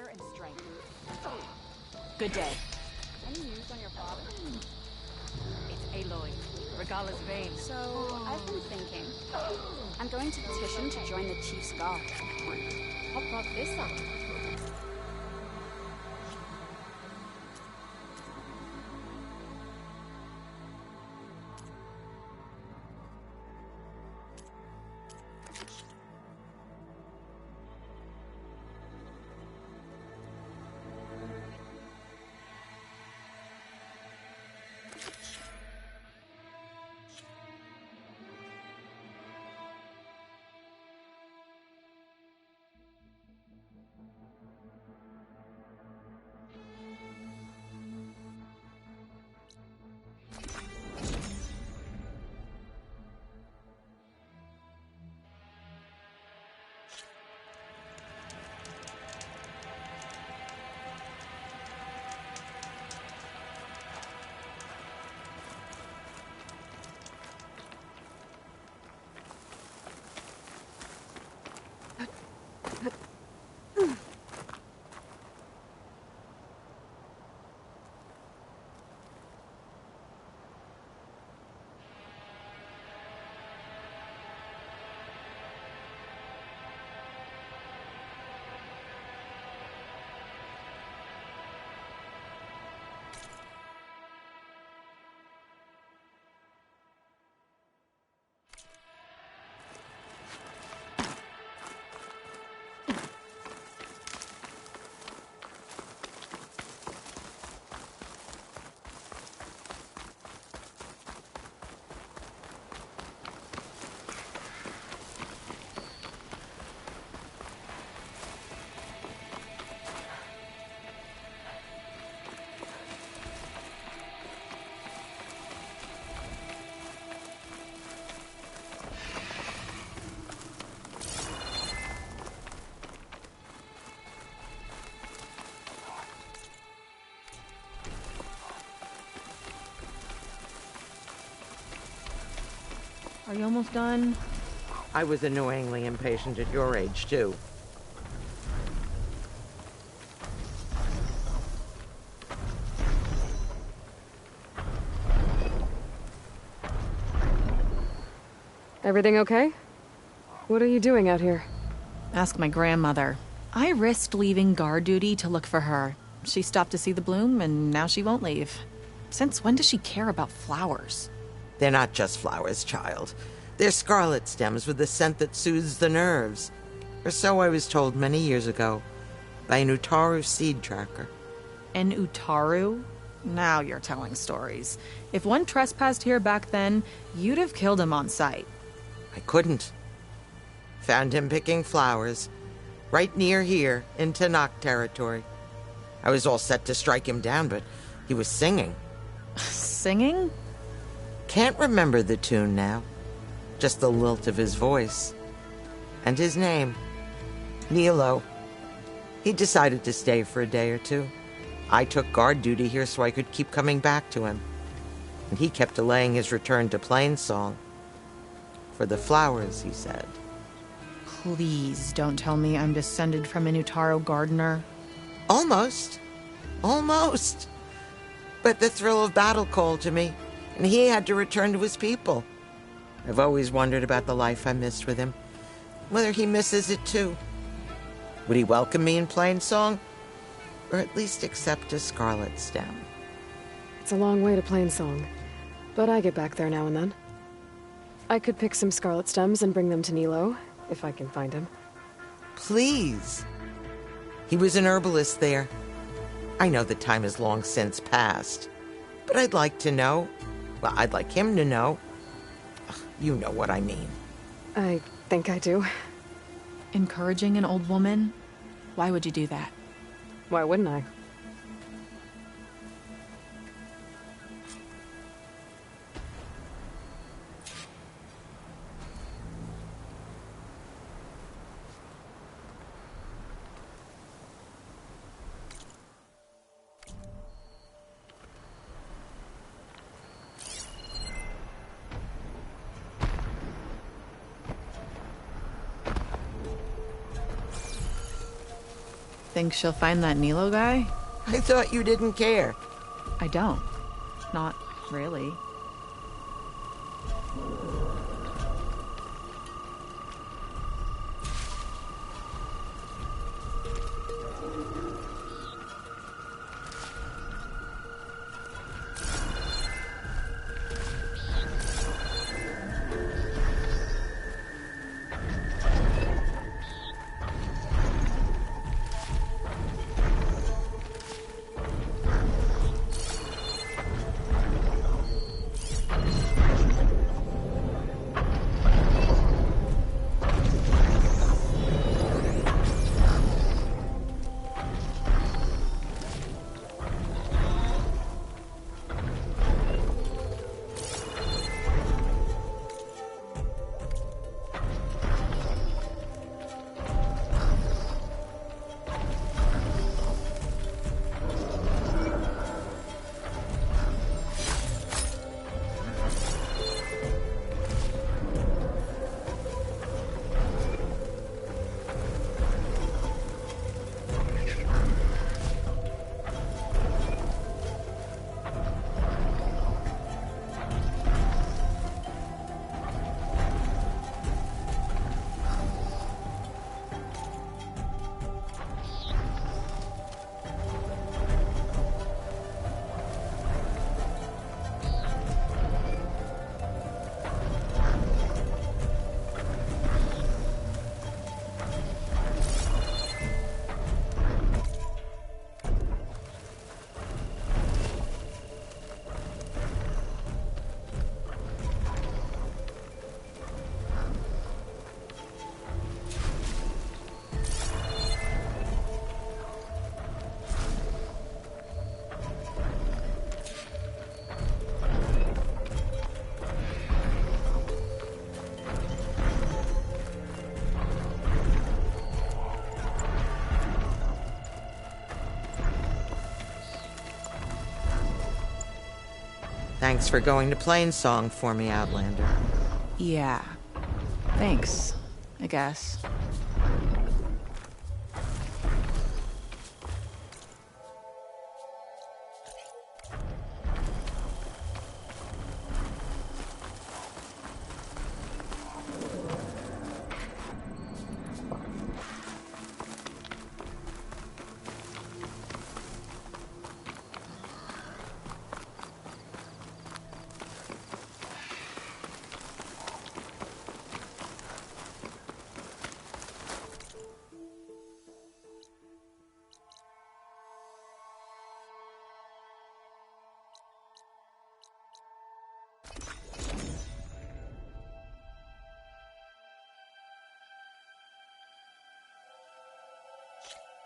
fire and strength. Good day. Any news on your father? It's Aloy, Regala's vein. So, I've been thinking. I'm going to petition to join the Chief's Guard. What brought this up? Are you almost done? I was annoyingly impatient at your age, too. Everything okay? What are you doing out here? Ask my grandmother. I risked leaving guard duty to look for her. She stopped to see the bloom, and now she won't leave. Since when does she care about flowers? They're not just flowers, child. They're Scarletstems with a scent that soothes the nerves. Or so I was told many years ago by an Utaru seed tracker. An Utaru? Now you're telling stories. If one trespassed here back then, you'd have killed him on sight. I couldn't. Found him picking flowers, right near here, in Tanakh territory. I was all set to strike him down, but he was singing. Singing? Can't remember the tune now. Just the lilt of his voice. And his name. Nilo. He decided to stay for a day or two. I took guard duty here so I could keep coming back to him. And he kept delaying his return to Plainsong. For the flowers, he said. Please don't tell me I'm descended from an Utaru gardener. Almost. Almost. But the thrill of battle called to me, and he had to return to his people. I've always wondered about the life I missed with him, whether he misses it too. Would he welcome me in Plainsong? Or at least accept a scarlet stem? It's a long way to Plainsong, but I get back there now and then. I could pick some scarlet stems and bring them to Nilo, if I can find him. Please. He was an herbalist there. I know the time has long since passed, but I'd like to know. Well, I'd like him to know. You know what I mean. I think I do. Encouraging an old woman? Why would you do that? Why wouldn't I? Think she'll find that Nilo guy? I thought you didn't care. I don't. Not really. Thanks for going to Plainsong for me, Outlander. Yeah. Thanks, I guess.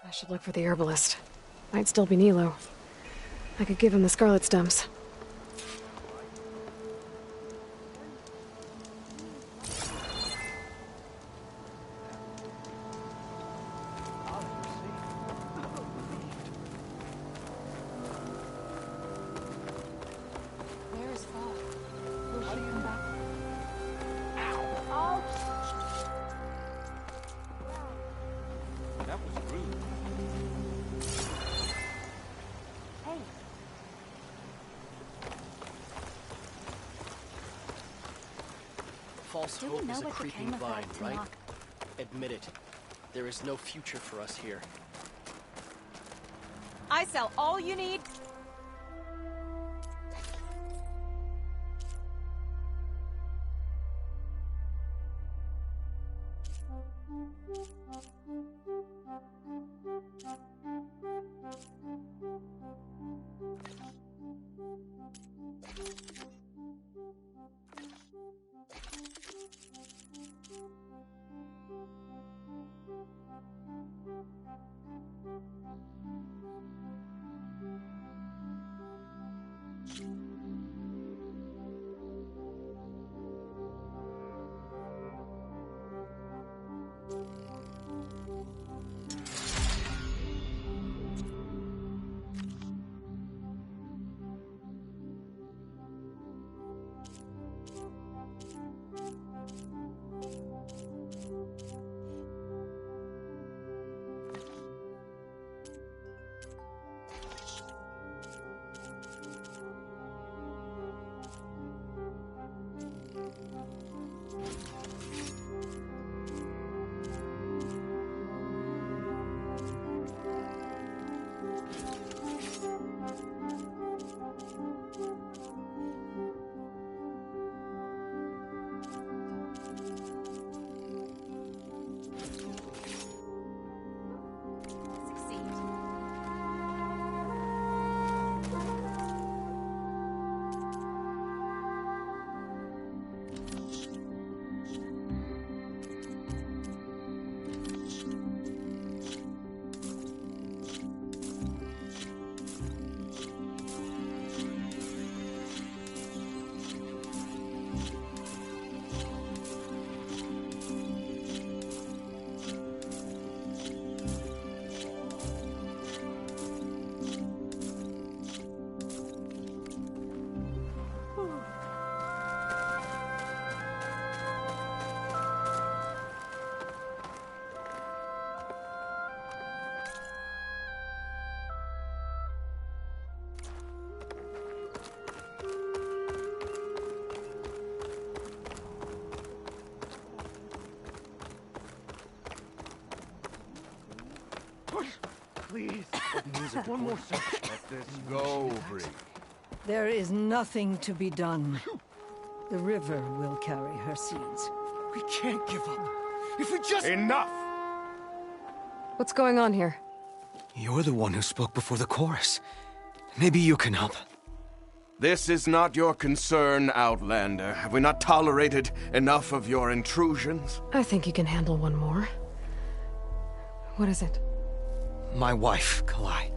I should look for the herbalist. Might still be Nilo. I could give him the Scarletstems. Where is Fall? Will she come back? That was rude. Hey, False do we hope know is a what creeping became of vine, her right? Tanakh? Admit it. There is no future for us here. I sell all you need. Please. One more search. Let this go, Bree. There is nothing to be done. The river will carry her seeds. We can't give up. If we just... Enough! What's going on here? You're the one who spoke before the chorus. Maybe you can help. This is not your concern, Outlander. Have we not tolerated enough of your intrusions? I think you can handle one more. What is it? My wife, Kalai.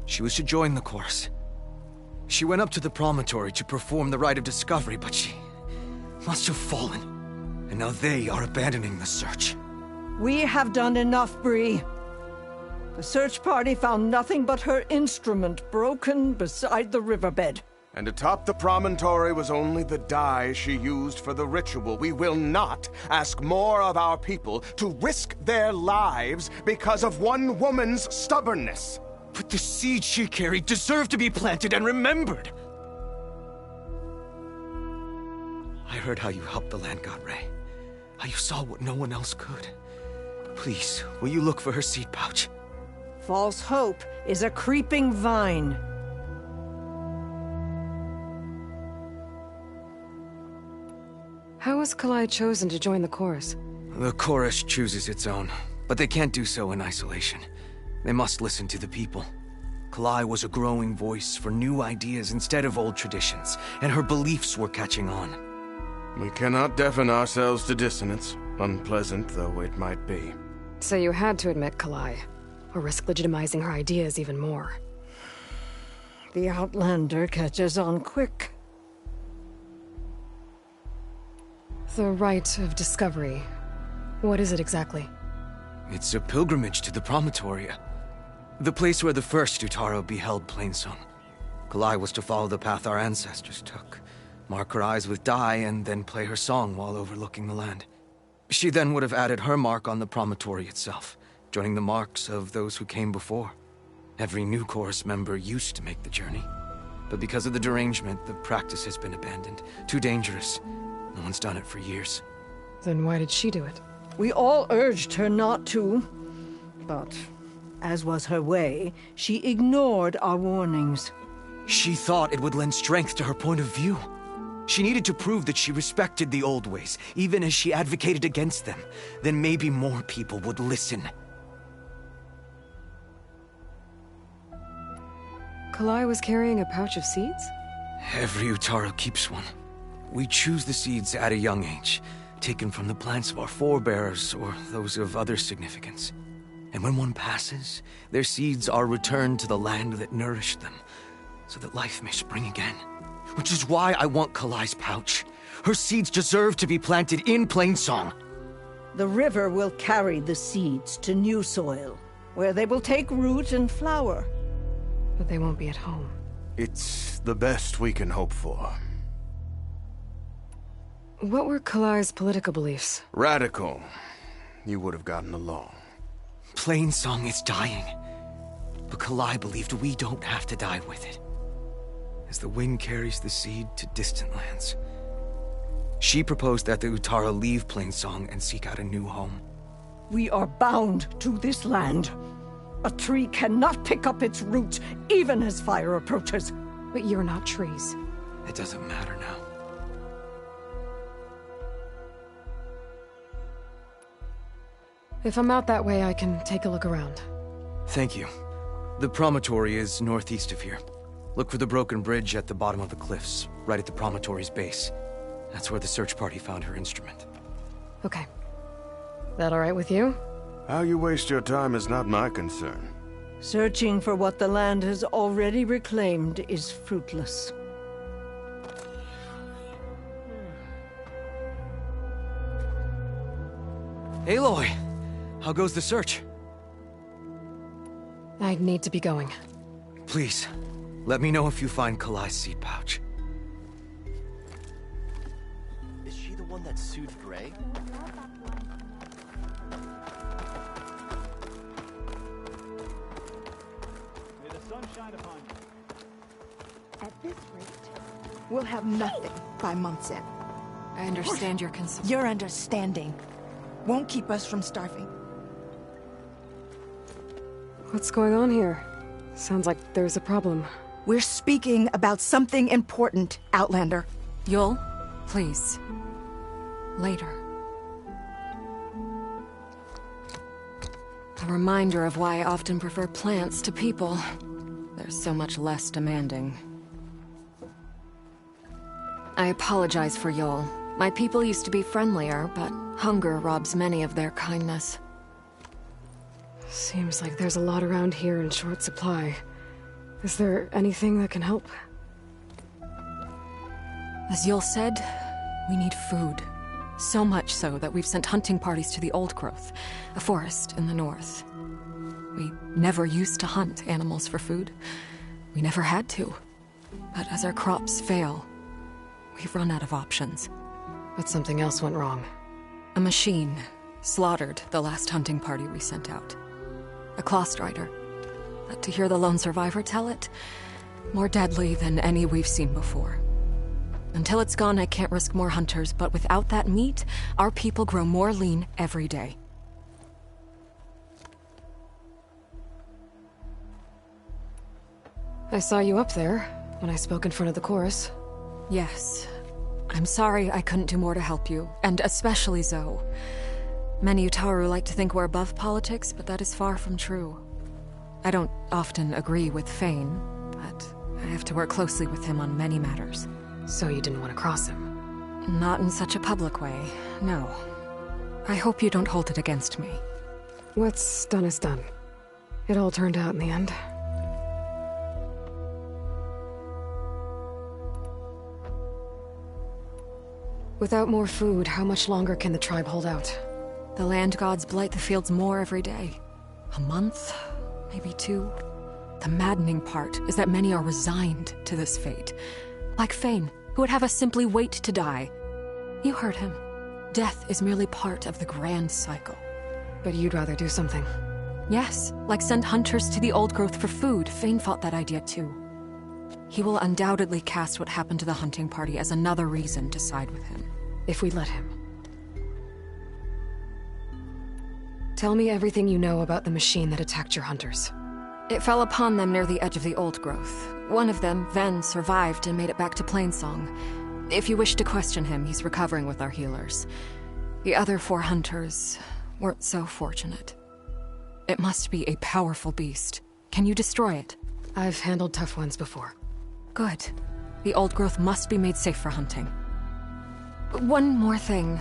She was to join the chorus. She went up to the Promontory to perform the rite of discovery, but she must have fallen. And now they are abandoning the search. We have done enough, Bree. The search party found nothing but her instrument broken beside the riverbed. And atop the promontory was only the dye she used for the ritual. We will not ask more of our people to risk their lives because of one woman's stubbornness. But the seed she carried deserved to be planted and remembered. I heard how you helped the land god Ray. How you saw what no one else could. Please, will you look for her seed pouch? False hope is a creeping vine. How was Kalai chosen to join the chorus? The chorus chooses its own, but they can't do so in isolation. They must listen to the people. Kalai was a growing voice for new ideas instead of old traditions, and her beliefs were catching on. We cannot deafen ourselves to dissonance, unpleasant though it might be. So you had to admit Kalai, or risk legitimizing her ideas even more. The Outlander catches on quick. The rite of discovery. What is it exactly? It's a pilgrimage to the Promontory. The place where the first Utaro beheld Plainsong. Kalai was to follow the path our ancestors took. Mark her eyes with dye and then play her song while overlooking the land. She then would have added her mark on the Promontory itself, joining the marks of those who came before. Every new chorus member used to make the journey. But because of the derangement, the practice has been abandoned. Too dangerous. No one's done it for years. Then why did she do it? We all urged her not to, but as was her way, she ignored our warnings. She thought it would lend strength to her point of view. She needed to prove that she respected the old ways, even as she advocated against them. Then maybe more people would listen. Kalai was carrying a pouch of seeds? Every Utaro keeps one. We choose the seeds at a young age, taken from the plants of our forebears or those of other significance. And when one passes, their seeds are returned to the land that nourished them, so that life may spring again. Which is why I want Kalai's pouch. Her seeds deserve to be planted in Plainsong. The river will carry the seeds to new soil, where they will take root and flower. But they won't be at home. It's the best we can hope for. What were Kalai's political beliefs? Radical. You would have gotten along. Plainsong is dying. But Kalai believed we don't have to die with it. As the wind carries the seed to distant lands. She proposed that the Utara leave Plainsong and seek out a new home. We are bound to this land. A tree cannot pick up its roots, even as fire approaches. But you're not trees. It doesn't matter now. If I'm out that way, I can take a look around. Thank you. The Promontory is northeast of here. Look for the broken bridge at the bottom of the cliffs, right at the Promontory's base. That's where the search party found her instrument. Okay. That all right with you? How you waste your time is not my concern. Searching for what the land has already reclaimed is fruitless. Aloy! How goes the search? I'd need to be going. Please, let me know if you find Kalai's seed pouch. Is she the one that sued Gray? May the sun shine upon you. At this rate, we'll have nothing by month's end. I understand your concern. Your understanding won't keep us from starving. What's going on here? Sounds like there's a problem. We're speaking about something important, Outlander. Yul, please. Later. A reminder of why I often prefer plants to people. They're so much less demanding. I apologize for Yul. My people used to be friendlier, but hunger robs many of their kindness. Seems like there's a lot around here in short supply. Is there anything that can help? As Yul said, we need food. So much so that we've sent hunting parties to the Oldgrowth, a forest in the north. We never used to hunt animals for food. We never had to. But as our crops fail, we've run out of options. But something else went wrong. A machine slaughtered the last hunting party we sent out. A Clawstrider. But to hear the lone survivor tell it, more deadly than any we've seen before. Until it's gone, I can't risk more hunters, but without that meat, our people grow more lean every day. I saw you up there when I spoke in front of the chorus. Yes. I'm sorry I couldn't do more to help you, and especially Zoe. Many Utaru like to think we're above politics, but that is far from true. I don't often agree with Fane, but I have to work closely with him on many matters. So you didn't want to cross him? Not in such a public way, no. I hope you don't hold it against me. What's done is done. It all turned out in the end. Without more food, how much longer can the tribe hold out? The land gods blight the fields more every day. A month? Maybe 2? The maddening part is that many are resigned to this fate. Like Fane, who would have us simply wait to die. You heard him. Death is merely part of the grand cycle. But you'd rather do something. Yes, like send hunters to the Oldgrowth for food. Fane fought that idea too. He will undoubtedly cast what happened to the hunting party as another reason to side with him. If we let him. Tell me everything you know about the machine that attacked your hunters. It fell upon them near the edge of the Oldgrowth. One of them, Ven, survived and made it back to Plainsong. If you wish to question him, he's recovering with our healers. The other 4 hunters weren't so fortunate. It must be a powerful beast. Can you destroy it? I've handled tough ones before. Good. The Oldgrowth must be made safe for hunting. One more thing.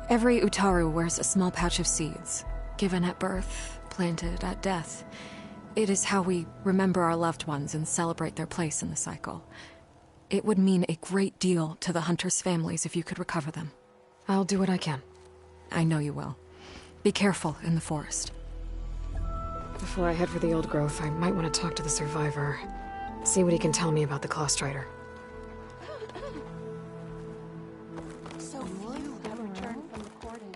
Every Utaru wears a small pouch of seeds, given at birth, planted at death. It is how we remember our loved ones and celebrate their place in the cycle. It would mean a great deal to the hunters' families if you could recover them. I'll do what I can. I know you will. Be careful in the forest. Before I head for the Oldgrowth, I might want to talk to the survivor. See what he can tell me about the Clawstrider. So few have returned from the cordon.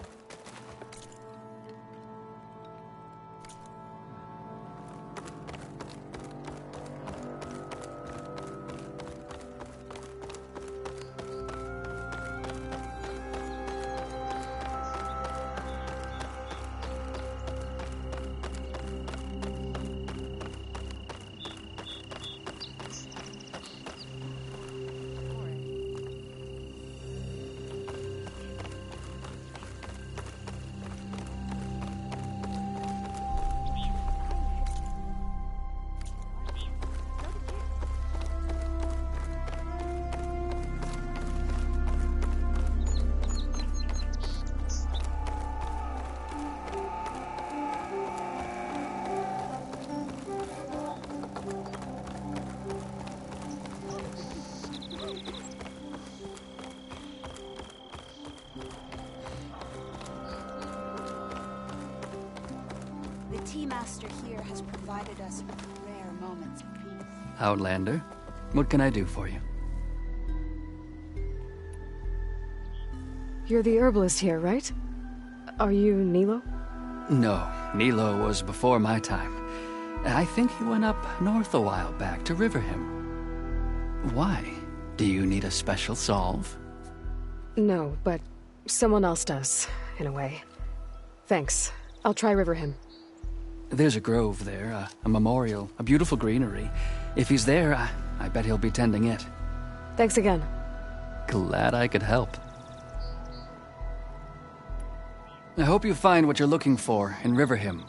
The tea master here has provided us with rare moments of peace. Outlander, what can I do for you? You're the herbalist here, right? Are you Nilo? No, Nilo was before my time. I think he went up north a while back to Riverhymn. Why? Do you need a special solve? No, but someone else does, in a way. Thanks. I'll try Riverhymn. There's a grove there, a memorial, a beautiful greenery. If he's there, I bet he'll be tending it. Thanks again. Glad I could help. I hope you find what you're looking for in Riverhymn.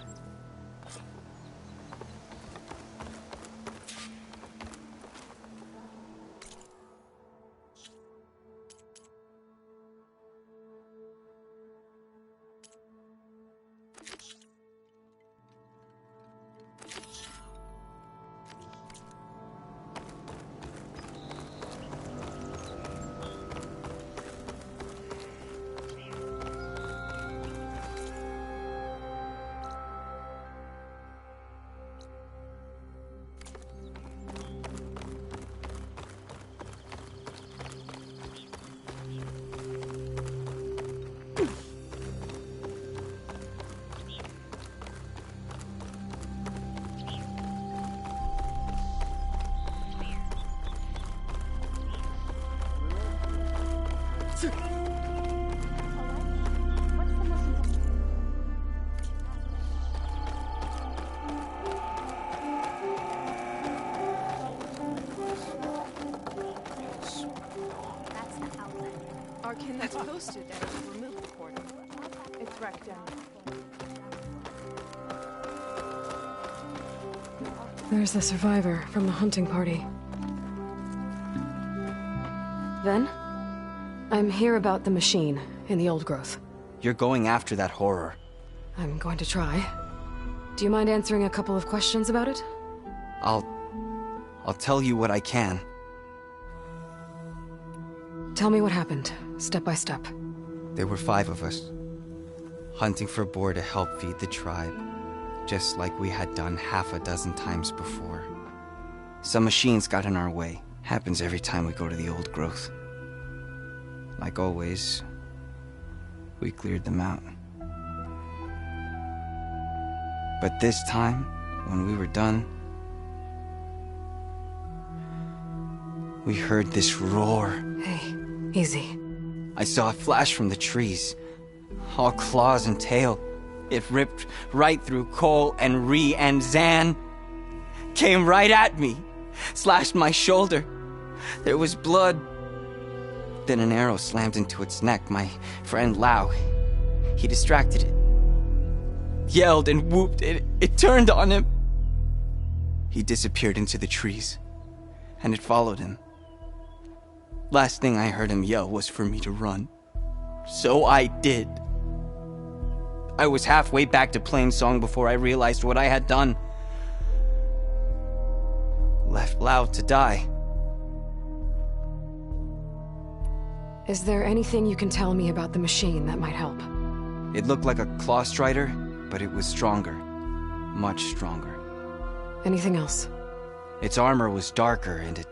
That's posted at a removal portal. It's wrecked down. There's the survivor from the hunting party. Then, I'm here about the machine in the Oldgrowth. You're going after that horror. I'm going to try. Do you mind answering a couple of questions about it? I'll tell you what I can. Tell me what happened, step by step. There were 5 of us, hunting for boar to help feed the tribe, just like we had done half a dozen times before. Some machines got in our way. Happens every time we go to the Oldgrowth. Like always, we cleared them out. But this time, when we were done, we heard this roar. Hey, easy. I saw a flash from the trees, all claws and tail. It ripped right through Cole and Ree, and Zan came right at me, slashed my shoulder. There was blood. Then an arrow slammed into its neck. My friend Lau, he distracted it. Yelled and whooped. It turned on him. He disappeared into the trees, and it followed him. Last thing I heard him yell was for me to run. So I did. I was halfway back to Plainsong before I realized what I had done. Left Lau to die. Is there anything you can tell me about the machine that might help? It looked like a Clawstrider, but it was stronger. Much stronger. Anything else? Its armor was darker, and it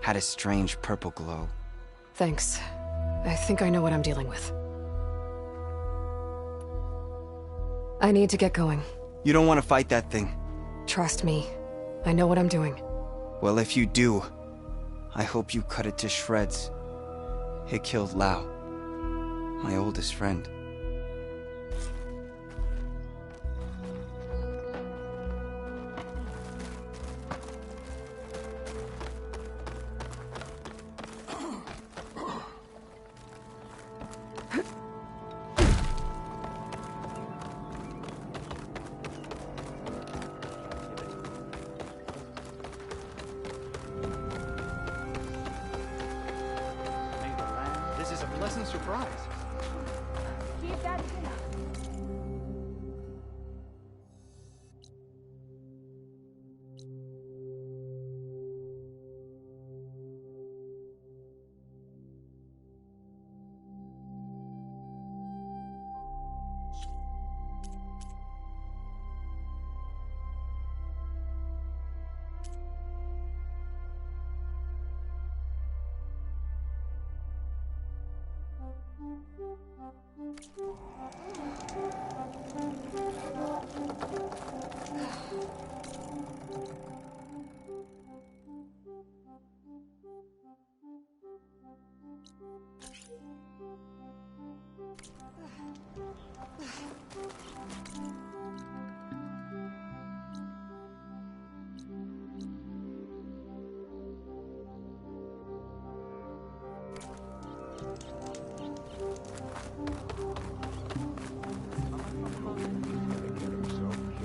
had a strange purple glow. Thanks. I think I know what I'm dealing with. I need to get going. You don't want to fight that thing. Trust me. I know what I'm doing. Well, if you do, I hope you cut it to shreds. It killed Lau, my oldest friend.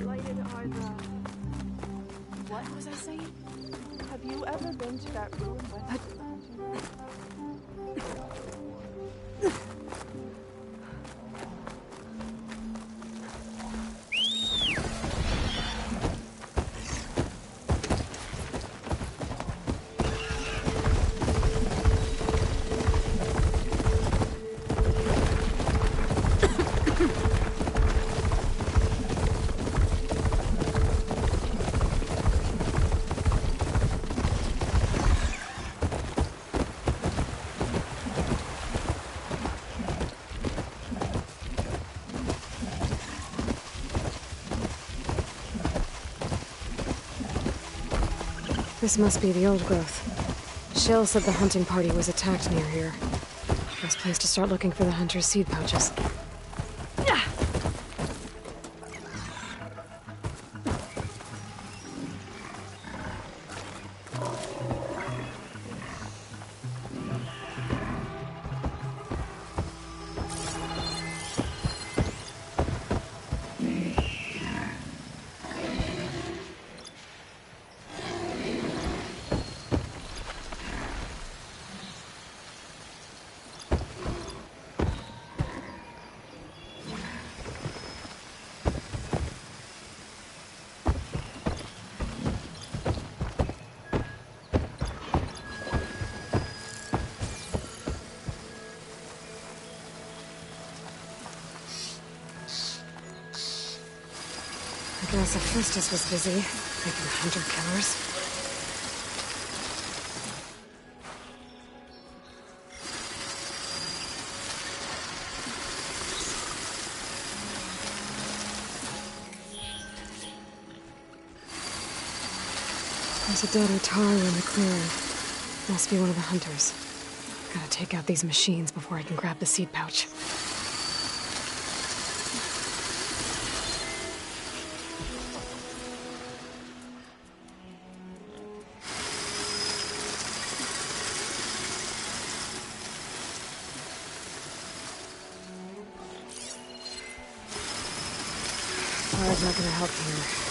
Lighted are the... What was I saying? Have you ever been to that ruin west of the hunting? This must be the Oldgrowth. Shell said the hunting party was attacked near here. Best place to start looking for the hunter's seed pouches. I guess Hephaestus was busy, making hunter-killers. There's a dead Utaru in the clearing. Must be one of the hunters. Gotta take out these machines before I can grab the seed pouch. Fire's not gonna help here.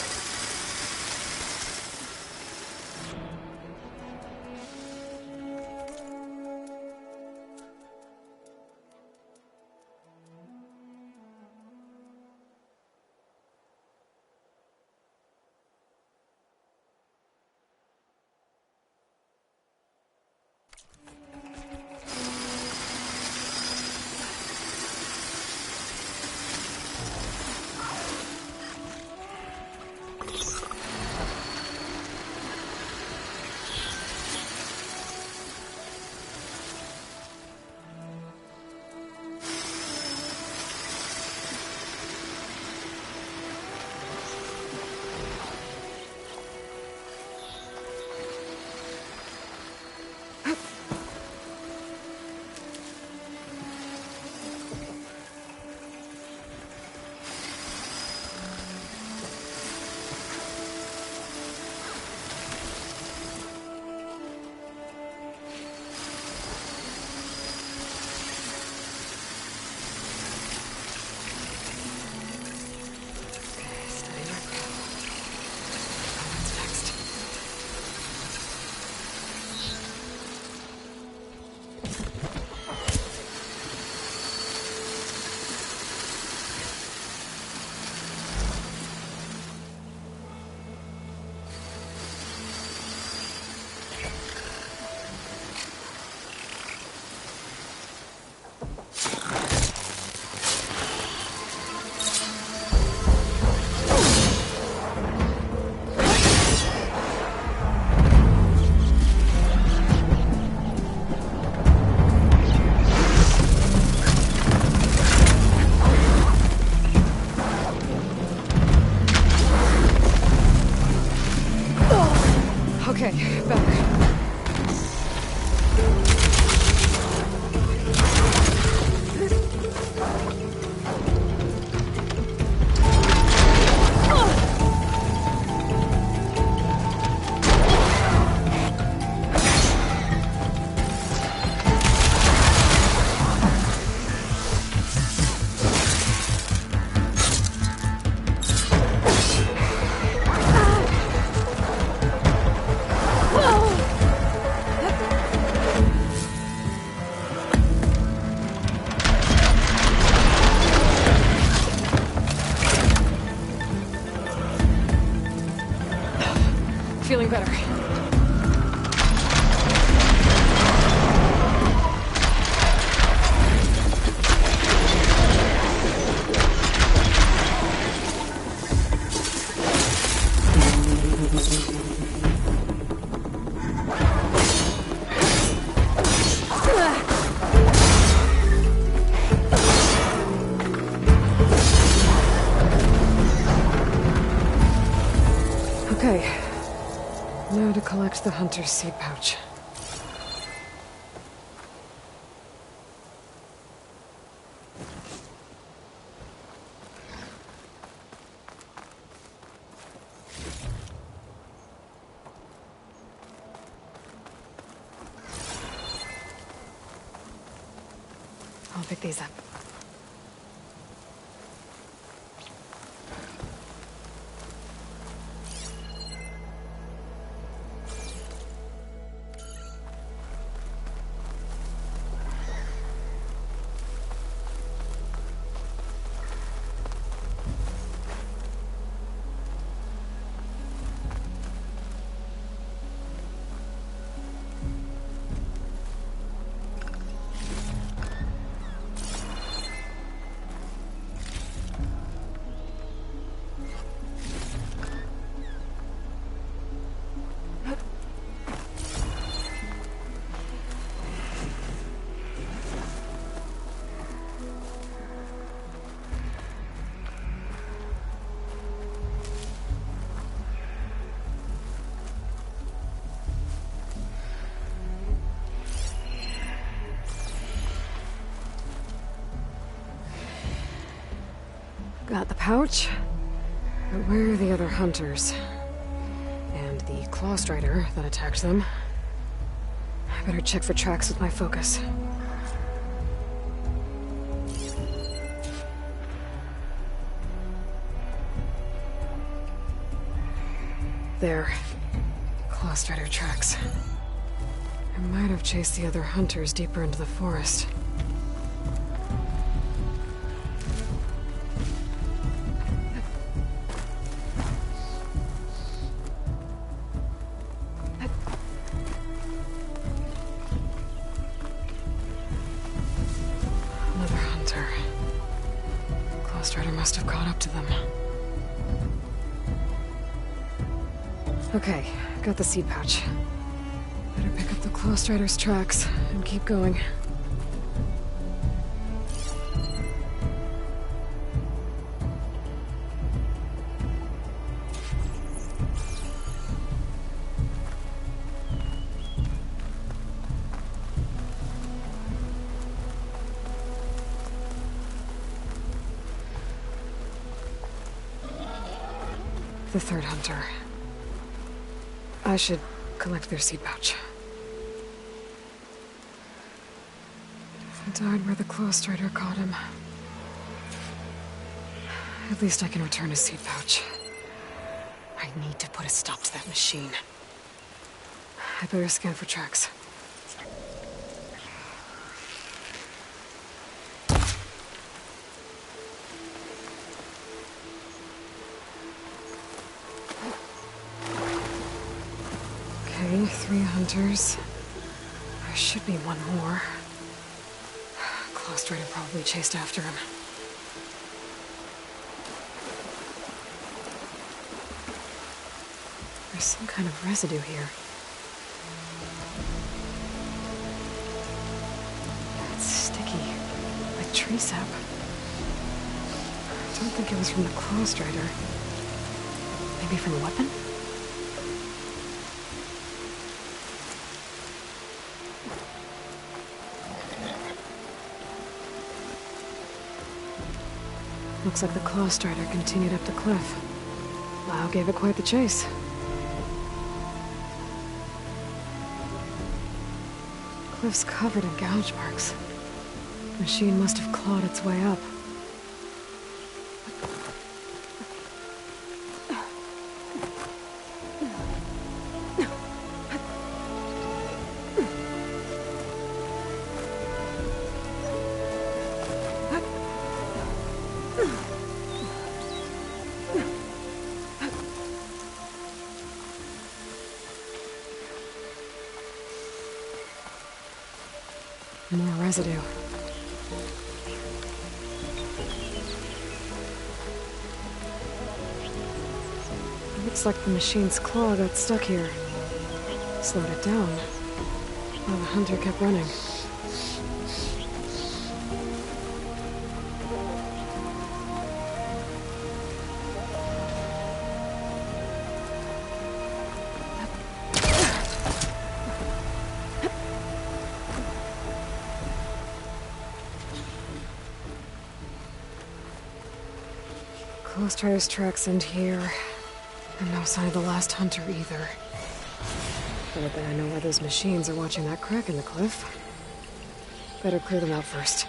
Feeling better. Okay. Now to collect the hunter's seed pouch. I'll pick these up. Got the pouch, but where are the other hunters? And the Clawstrider that attacked them? I better check for tracks with my focus. There. Clawstrider tracks. I might have chased the other hunters deeper into the forest. Must have caught up to them. Okay, got the seed pouch. Better pick up the Clawstrider's tracks and keep going. The third hunter. I should collect their seed pouch. He died where the Clawstrider caught him. At least I can return his seed pouch. I need to put a stop to that machine. I better scan for tracks. Okay, 3 hunters. There should be one more. Clawstrider probably chased after him. There's some kind of residue here. It's sticky, like tree sap. I don't think it was from the Clawstrider. Maybe from a weapon? Looks like the Clawstrider continued up the cliff. Lau gave it quite the chase. Cliff's covered in gouge marks. The machine must have clawed its way up. More residue. Looks like the machine's claw got stuck here. Slowed it down, while the hunter kept running. Clawstrider's tracks end here, and no sign of the last hunter either. But I bet I know why those machines are watching that crack in the cliff. Better clear them out first.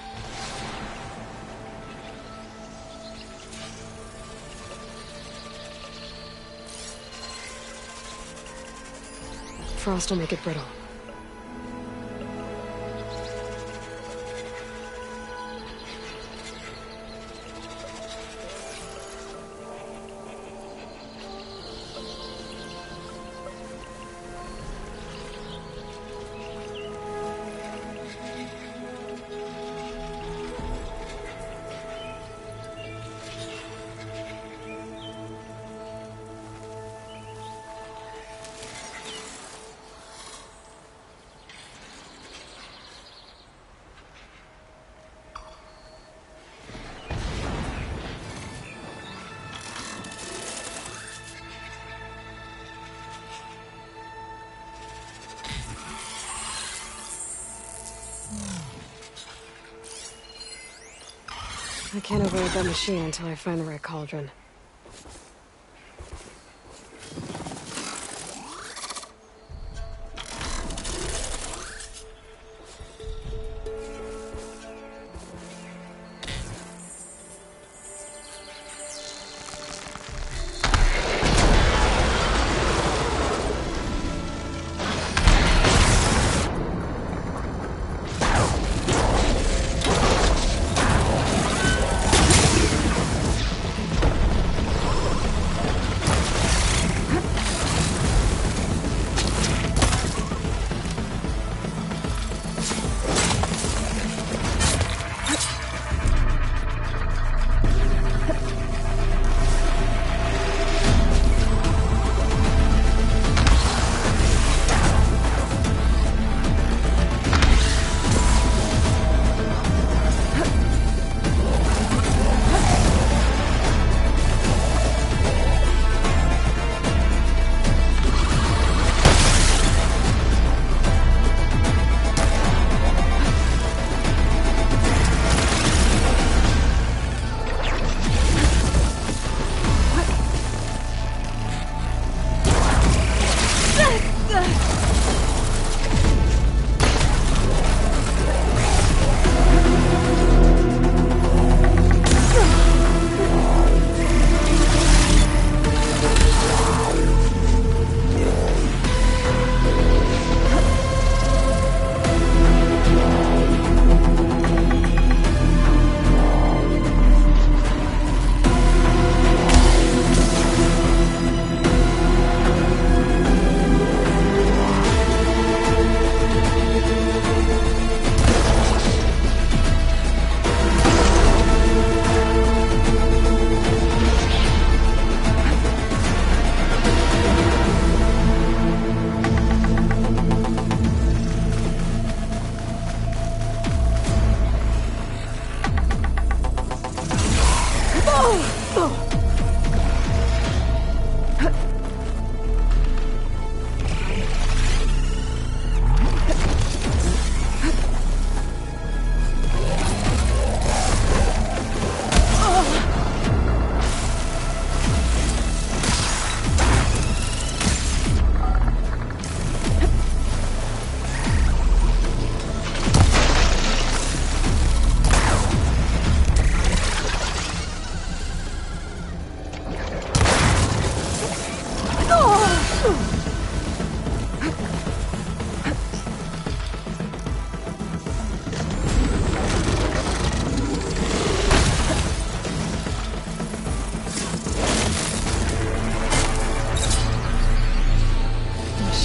Frost will make it brittle. I can't override that machine until I find the right cauldron.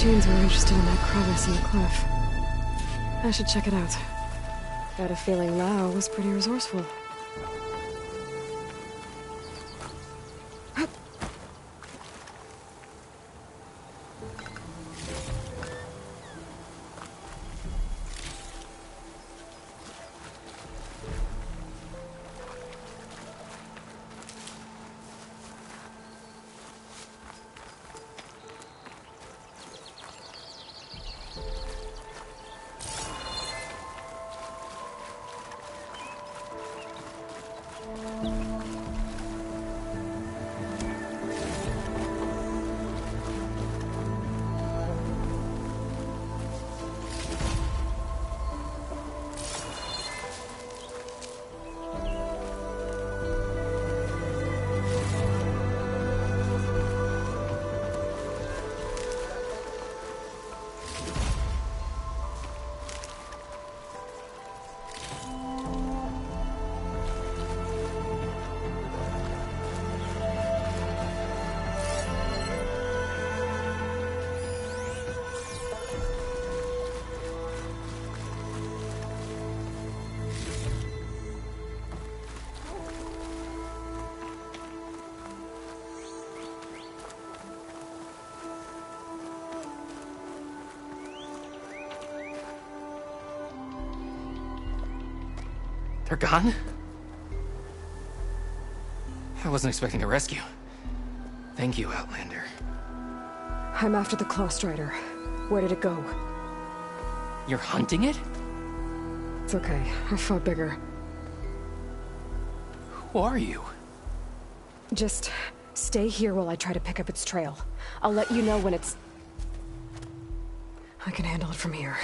Machines were interested in that crevice in the cliff. I should check it out. Got a feeling Lao was pretty resourceful. They're gone? I wasn't expecting a rescue. Thank you, Outlander. I'm after the Clawstrider. Where did it go? You're hunting it? It's okay. I fought bigger. Who are you? Just stay here while I try to pick up its trail. I'll let you know when it's... I can handle it from here.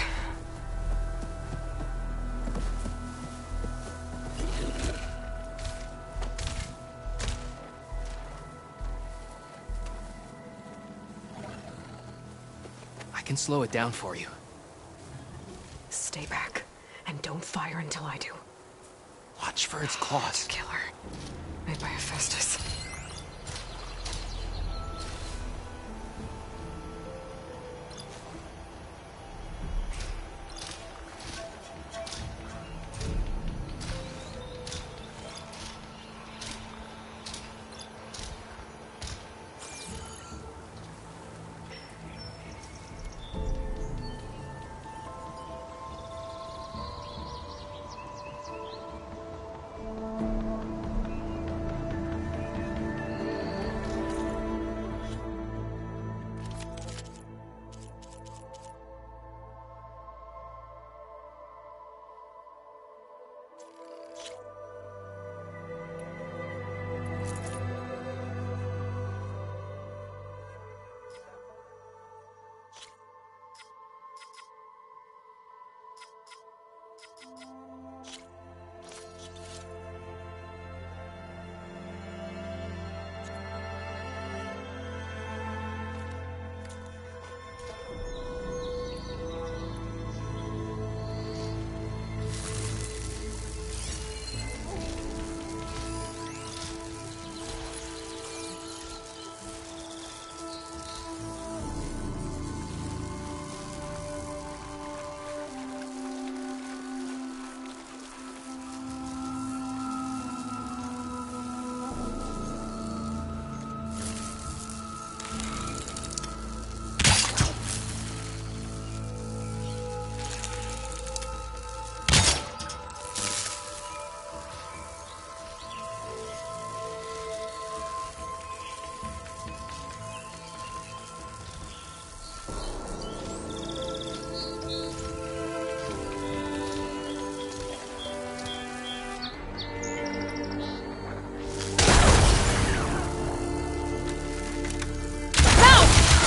I can slow it down for you. Stay back, and don't fire until I do. Watch for its claws. Killer. Made by Hephaestus.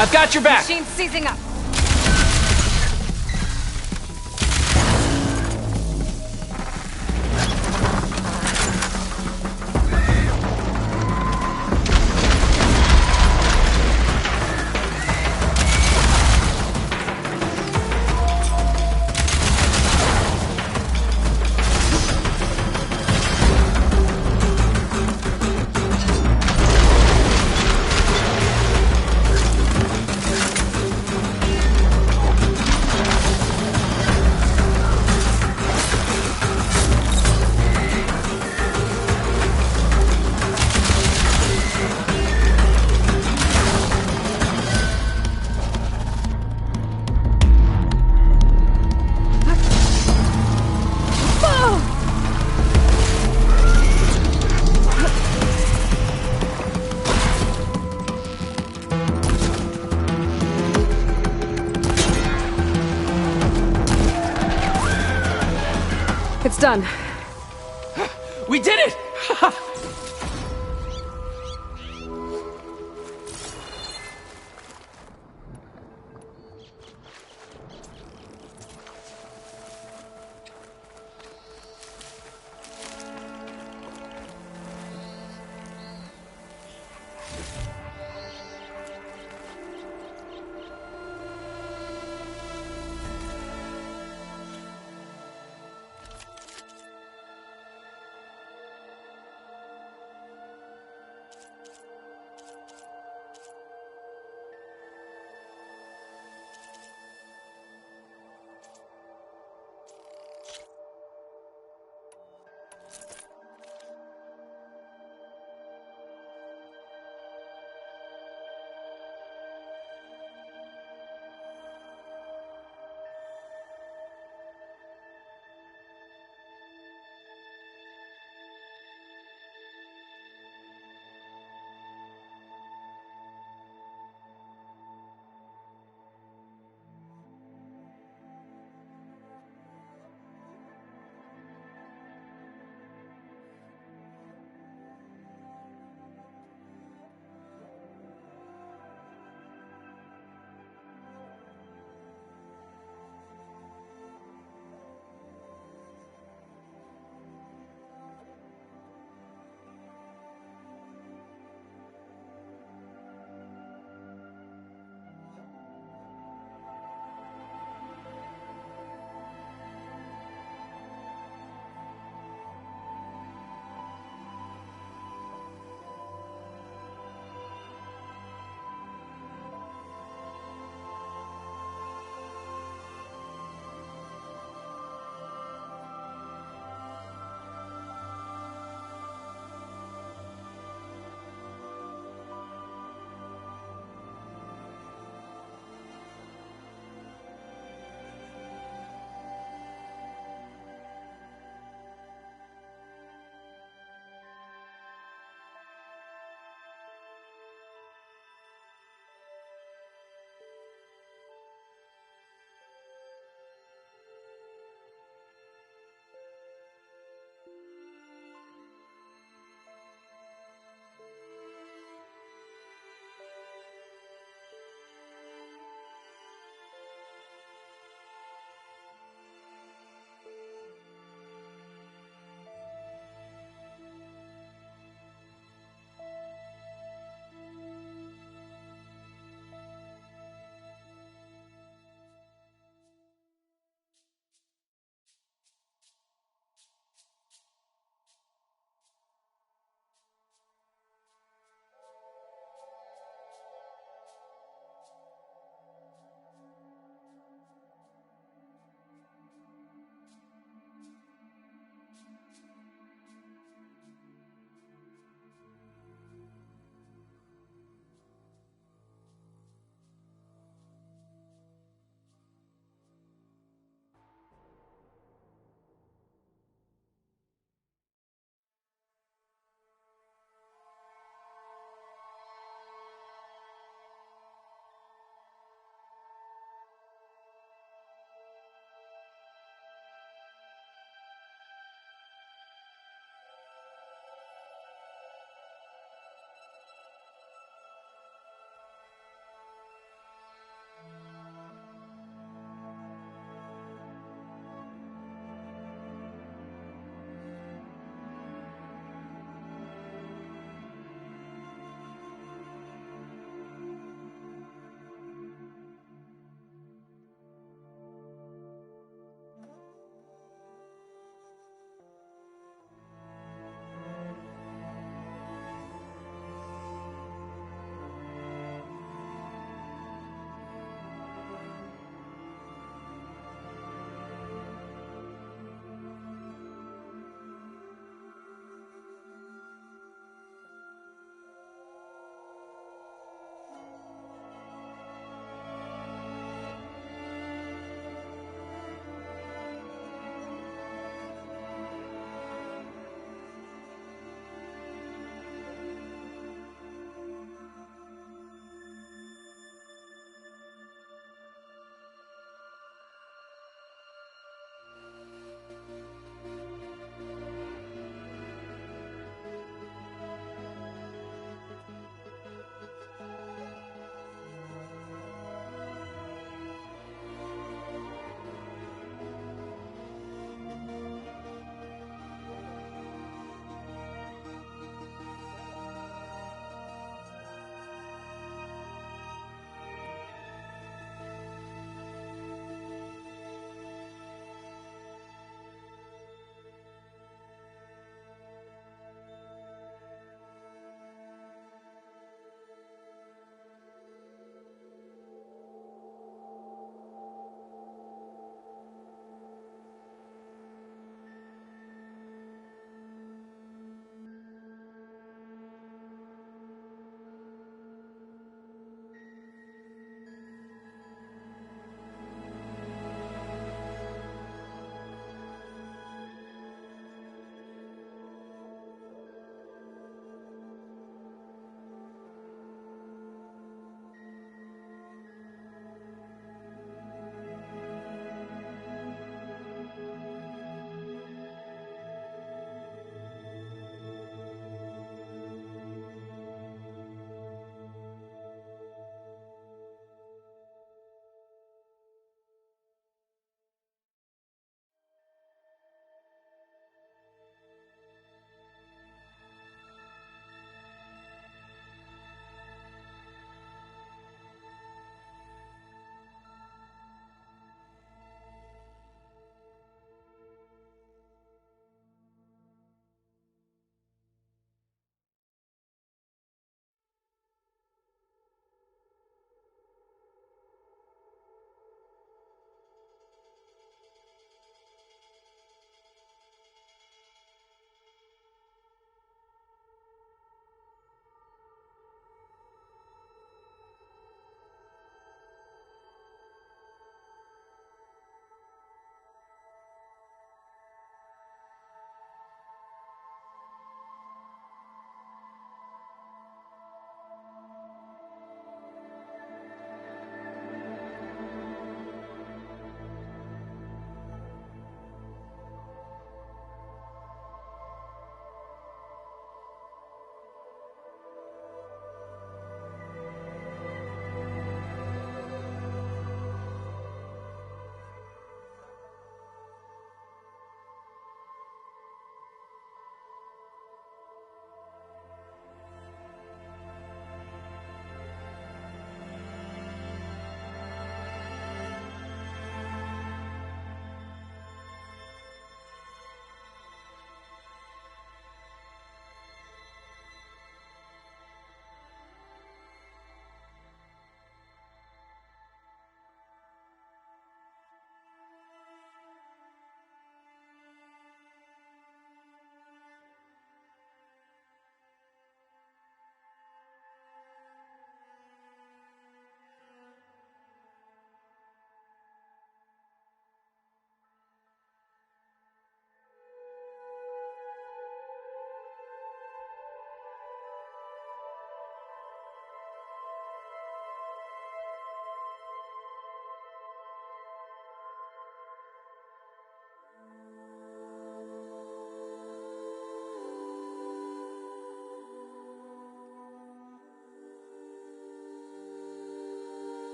I've got your back! Machine's seizing up! It's done. We did it!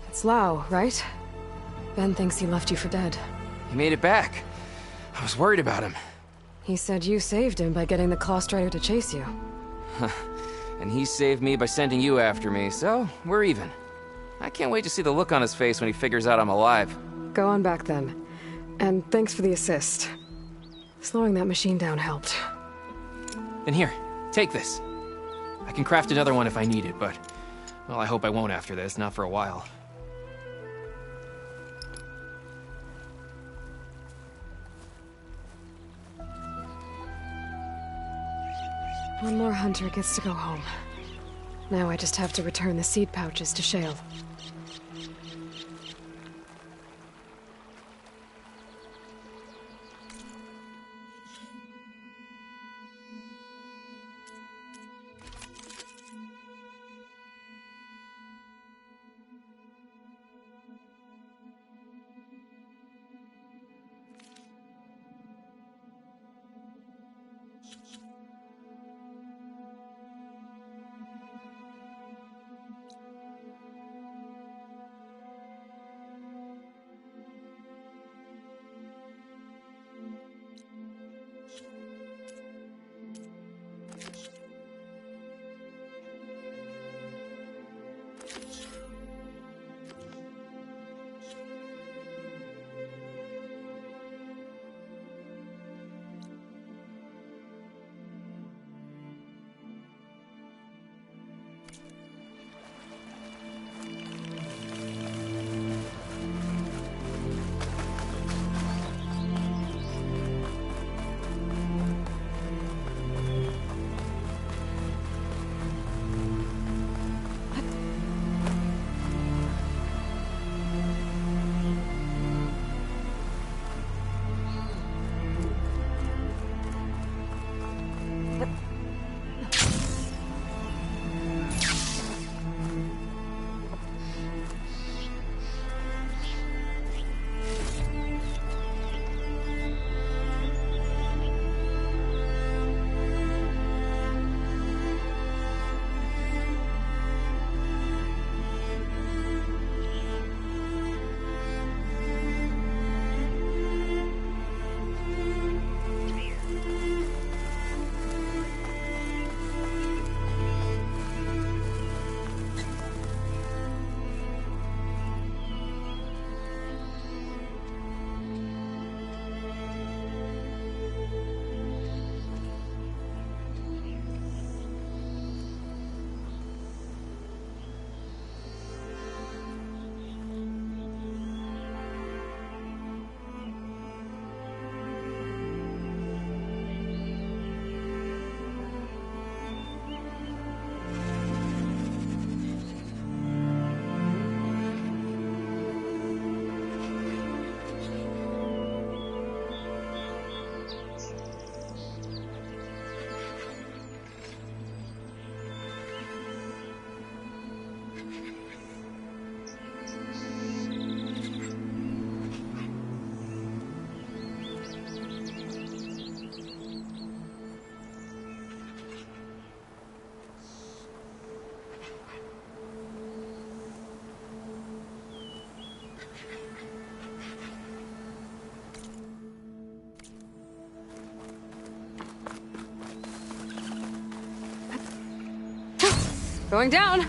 It's Lau, right? Ben thinks he left you for dead. He made it back. I was worried about him. He said you saved him by getting the Clawstrider to chase you. And he saved me by sending you after me, so we're even. I can't wait to see the look on his face when he figures out I'm alive. Go on back then. And thanks for the assist. Slowing that machine down helped. Then here, take this. I can craft another one if I need it, but... well, I hope I won't after this, not for a while. One more hunter gets to go home. Now I just have to return the seed pouches to Shale. Going down!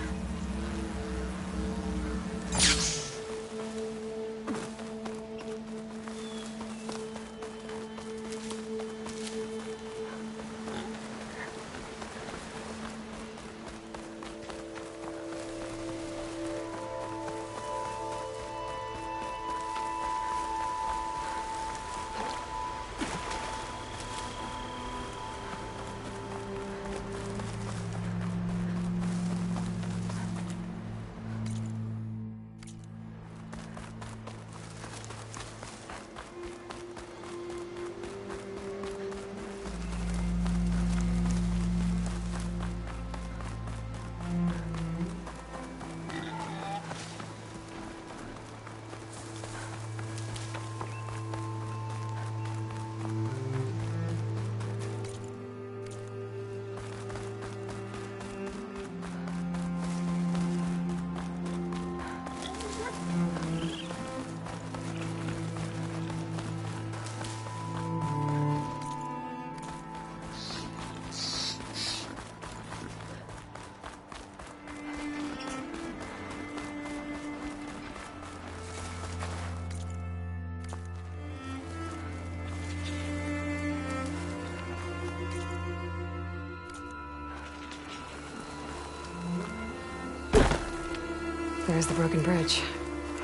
there's the broken bridge.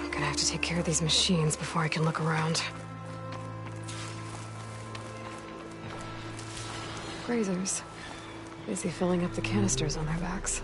I'm gonna have to take care of these machines before I can look around. Grazers. Busy filling up the canisters on their backs.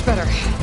better.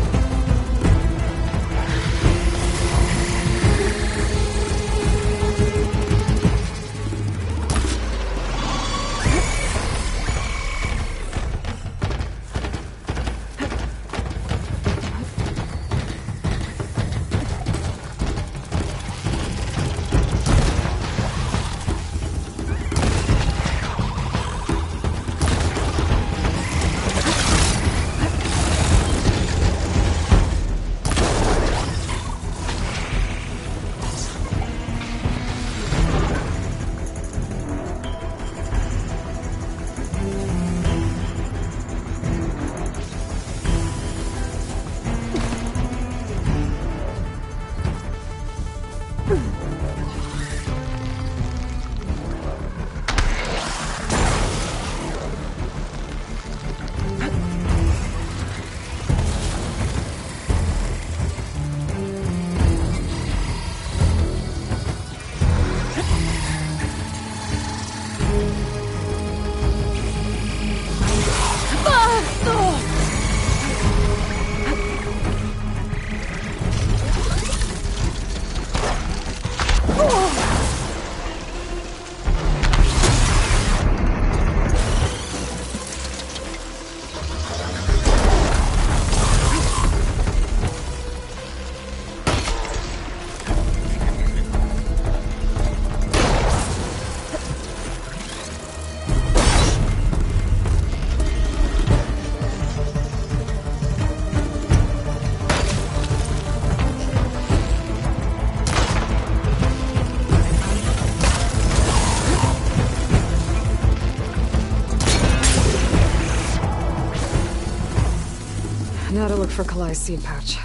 Now to look for Kalai's seed pouch.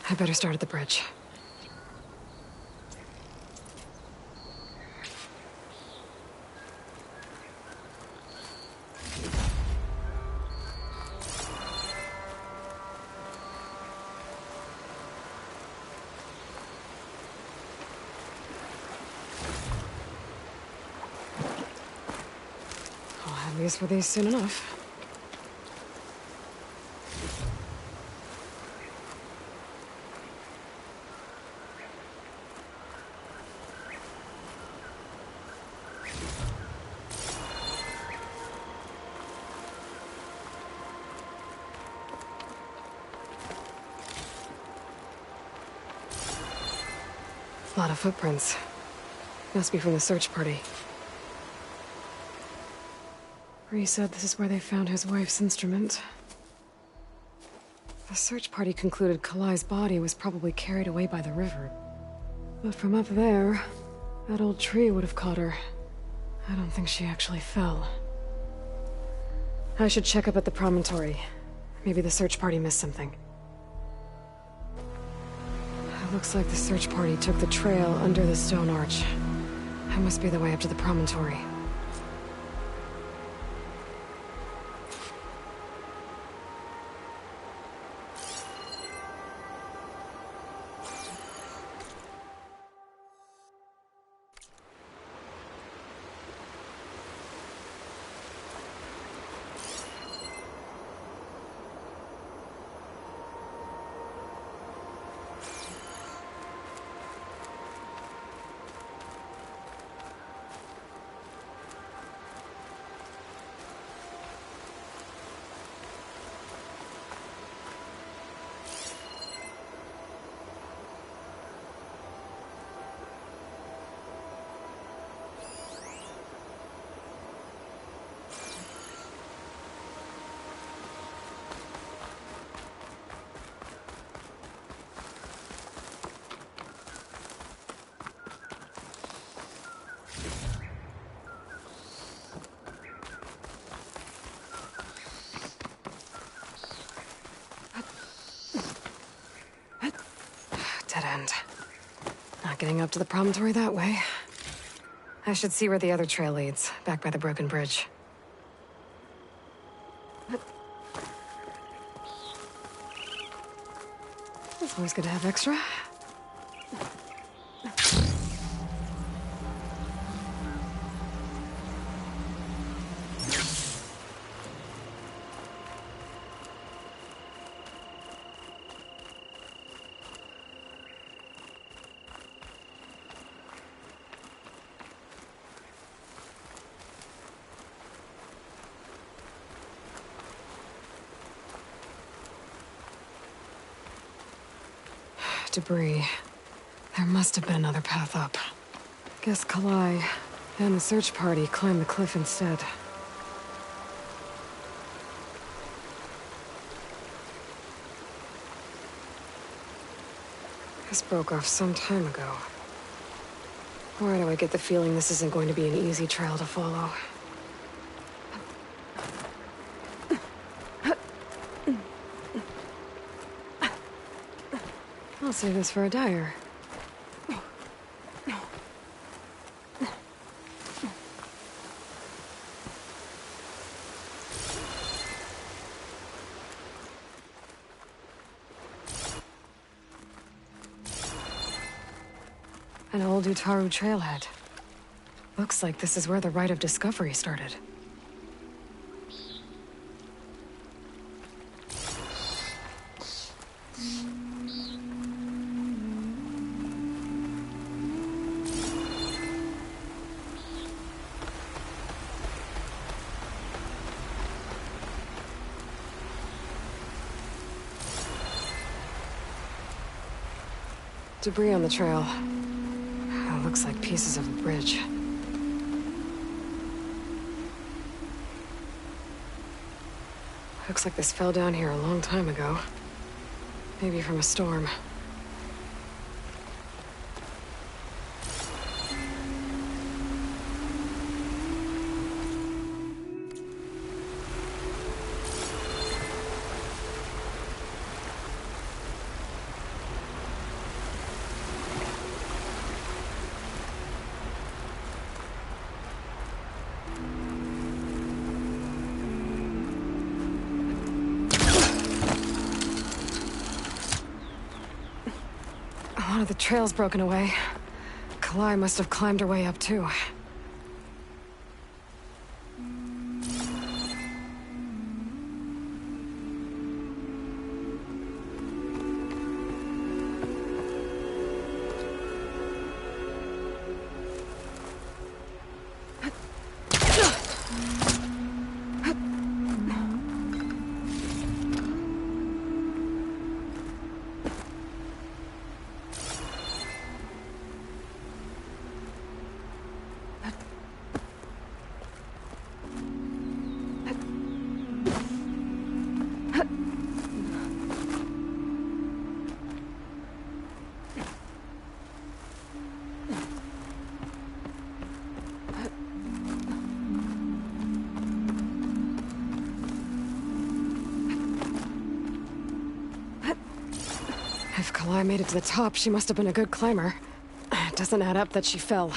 I better start at the bridge. I'll have use for these soon enough. A lot of footprints. Must be from the search party. Bree said this is where they found his wife's instrument. The search party concluded Kalai's body was probably carried away by the river. But from up there, that old tree would have caught her. I don't think she actually fell. I should check up at the Promontory. Maybe the search party missed something. It looks like the search party took the trail under the stone arch. That must be the way up to the Promontory. Dead end. Not getting up to the promontory that way. I should see where the other trail leads, back by the broken bridge. It's always good to have extra. Debris. There must have been another path up. Guess Kalai and the search party climbed the cliff instead. This broke off some time ago. Why do I get the feeling this isn't going to be an easy trail to follow? I'll save this for a dyer. An old Utaru trailhead. Looks like this is where the Rite of Discovery started. Debris on the trail. Looks like pieces of a bridge. Looks like this fell down here a long time ago. Maybe from a storm. A lot of the trail's broken away. Kalai must have climbed her way up, too. If Kalai made it to the top, she must have been a good climber. It doesn't add up that she fell.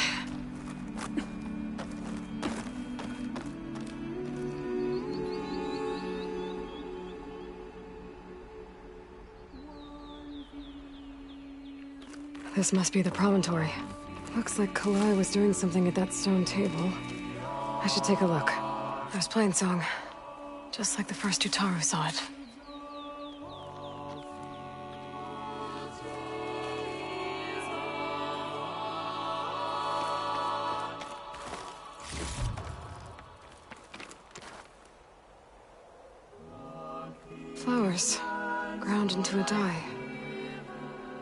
This must be the Promontory. Looks like Kalai was doing something at that stone table. I should take a look. There's Plainsong. Just like the first Utaru saw it. Flowers, ground into a dye.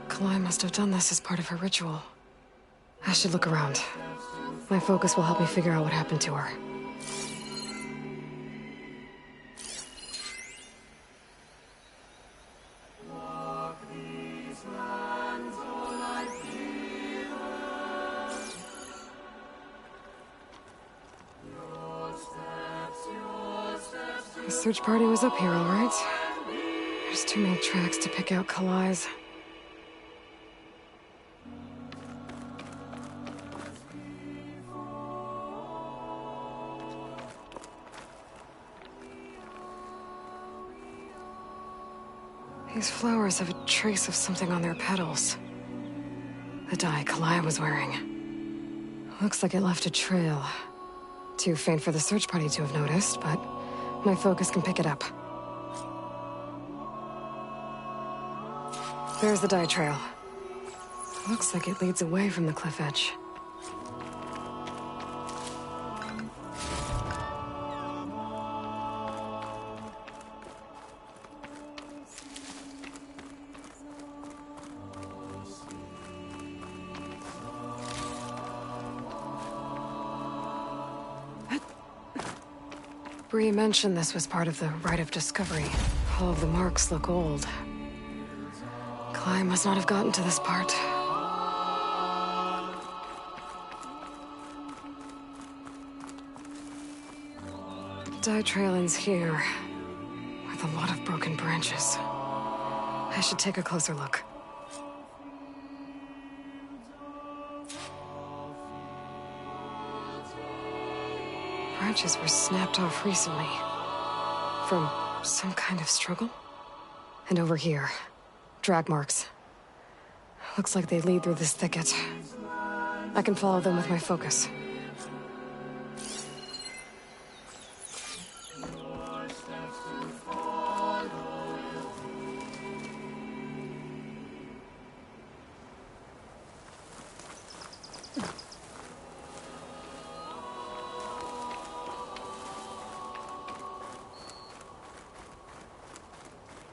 Kalai must have done this as part of her ritual. I should look around. My focus will help me figure out what happened to her. The search party was up here, all right. There's too many tracks to pick out Kalai's. These flowers have a trace of something on their petals. The dye Kalai was wearing. Looks like it left a trail. Too faint for the search party to have noticed, but my focus can pick it up. There's the dye trail. Looks like it leads away from the cliff edge. Bree mentioned this was part of the rite of discovery. All of the marks look old. Kalai must not have gotten to this part. Dye trail ends here, with a lot of broken branches. I should take a closer look. Branches were snapped off recently. From some kind of struggle? And over here, drag marks. Looks like they lead through this thicket. I can follow them with my focus.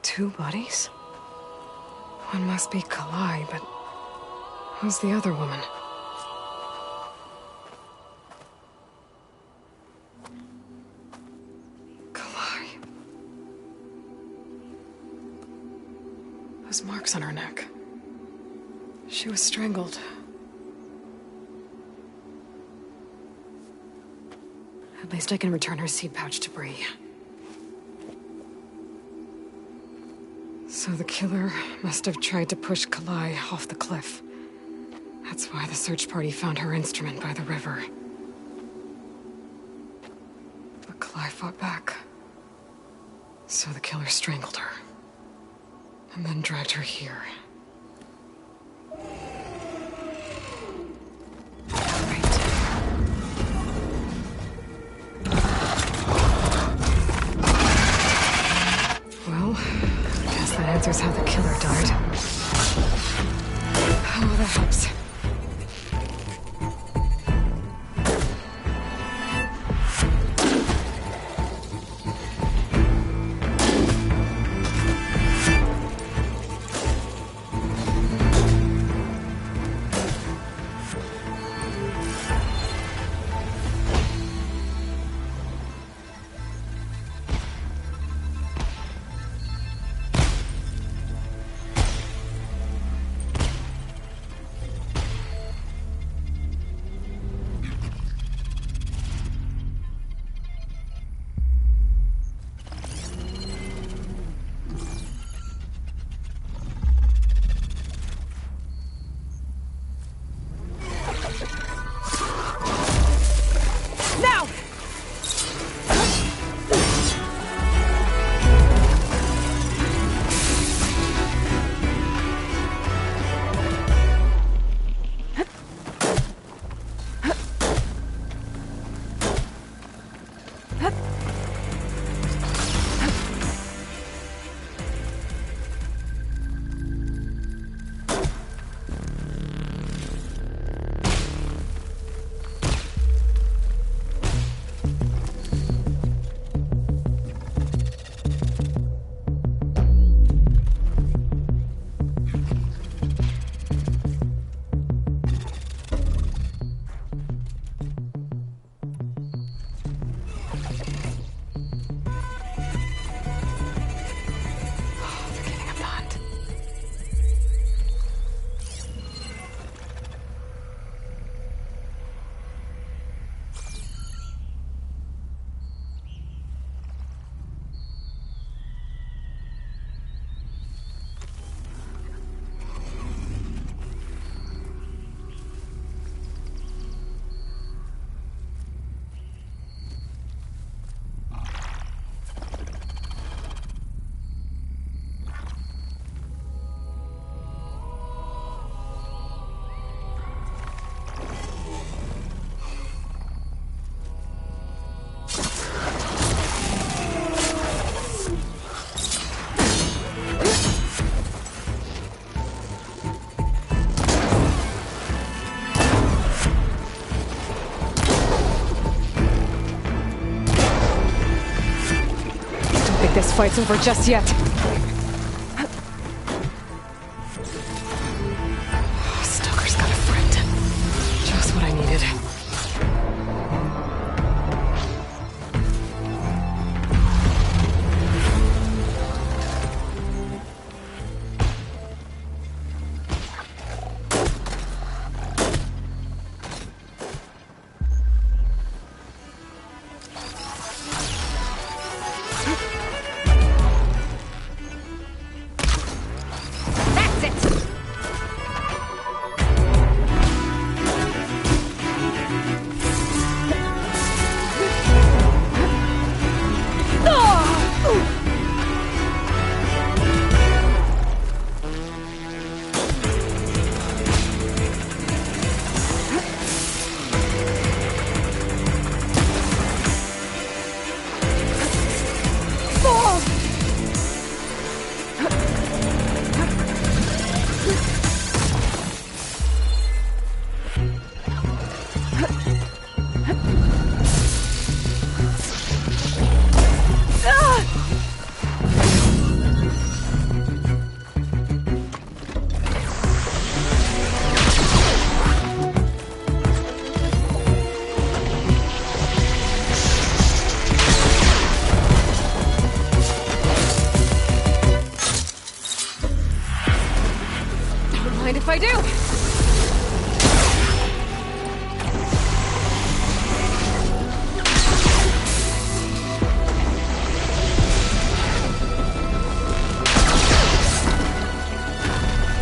Two bodies? One must be Kalai, but who's the other woman? Kalai. Those marks on her neck. She was strangled. At least I can return her seed pouch to Bree. So the killer must have tried to push Kalai off the cliff. That's why the search party found her instrument by the river. But Kalai fought back. So the killer strangled her. And then dragged her here. answers how the killer died. Oh, that helps. This fight's over just yet. Stalker's got a friend. Just what I needed. Mind if I do?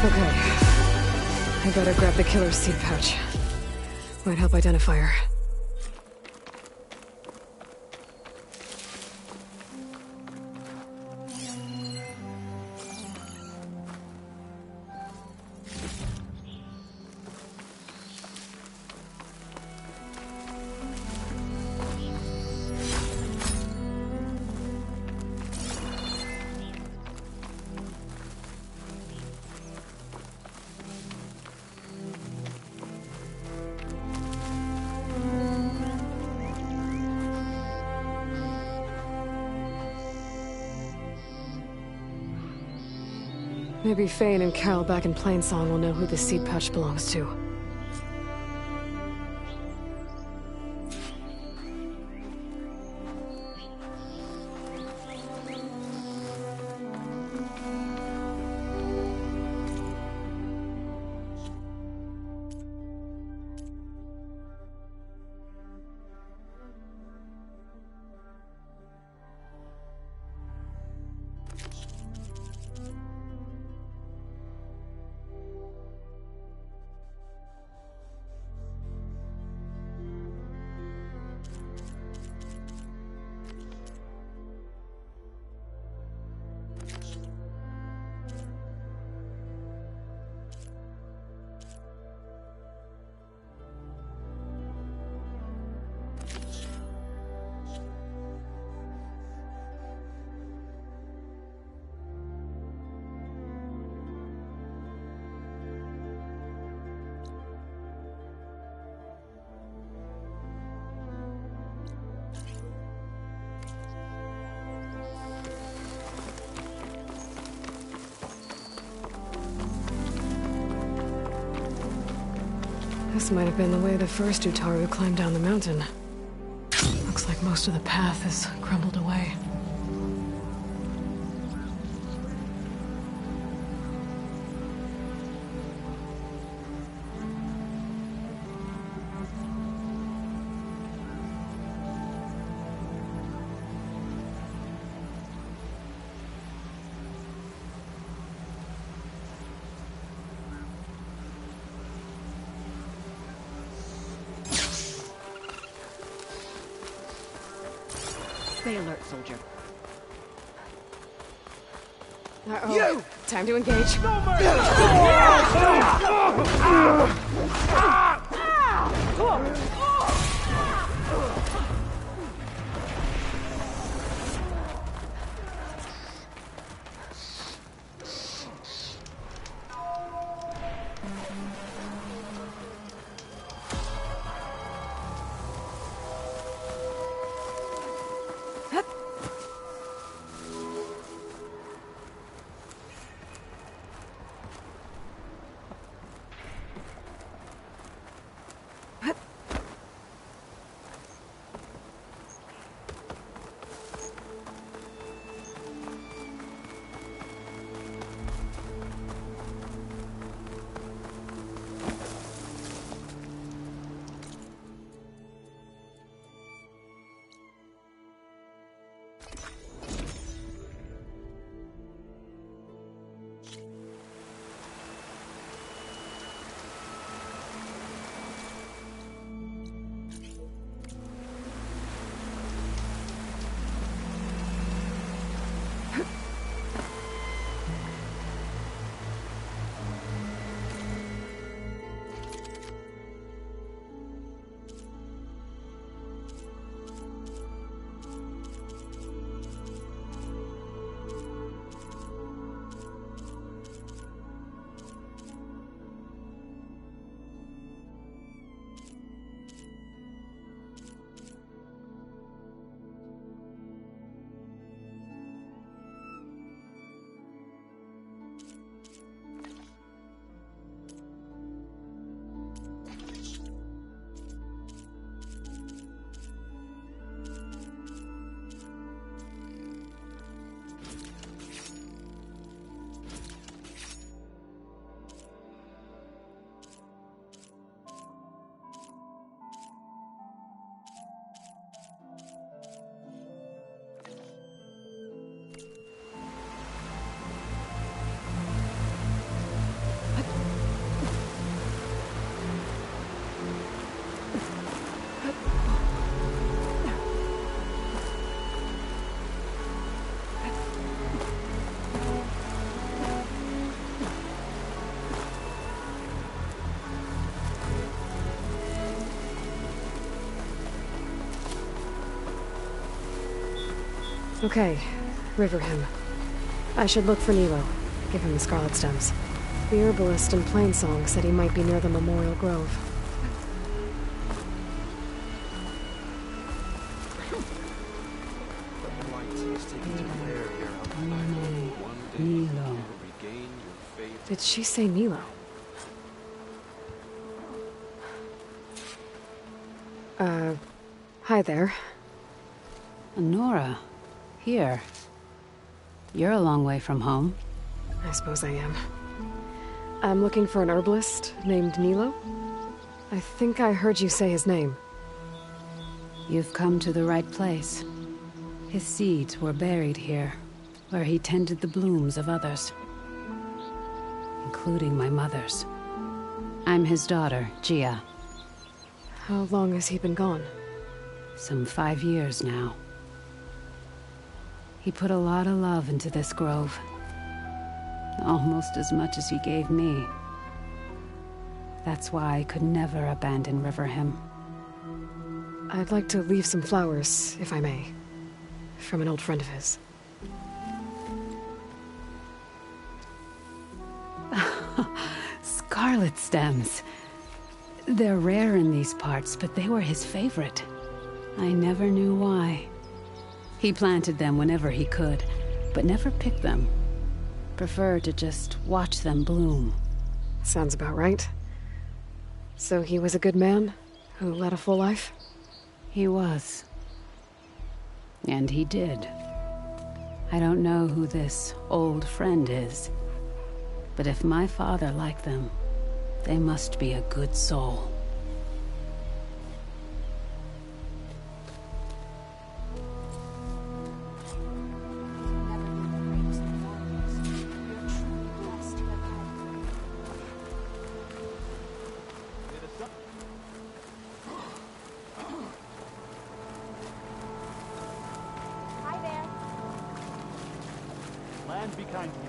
Okay. I better grab the killer's seed pouch. Might help identify her. Maybe Fane and Carol back in Plainsong will know who the seed pouch belongs to. This might have been the way the first Utaru climbed down the mountain. Looks like most of the path has crumbled away. Stay alert, soldier. Uh-oh. You! Time to engage. No Okay, Riverhymn. I should look for Nilo. Give him the Scarletstems. The herbalist in Plainsong said he might be near the Memorial Grove. Nilo. Did she say Nilo? Hi there. Nora, here. You're a long way from home. I suppose I am. I'm looking for an herbalist named Nilo. I think I heard you say his name. You've come to the right place. His seeds were buried here, where he tended the blooms of others. Including my mother's. I'm his daughter, Gia. How long has he been gone? Some 5 years now. He put a lot of love into this grove. Almost as much as he gave me. That's why I could never abandon Riverhymn. I'd like to leave some flowers, if I may. From an old friend of his. Scarletstems. They're rare in these parts, but they were his favorite. I never knew why. He planted them whenever he could, but never picked them. Preferred to just watch them bloom. Sounds about right. So he was a good man, who led a full life? He was. And he did. I don't know who this old friend is, but if my father liked them, they must be a good soul. Land be kind to you.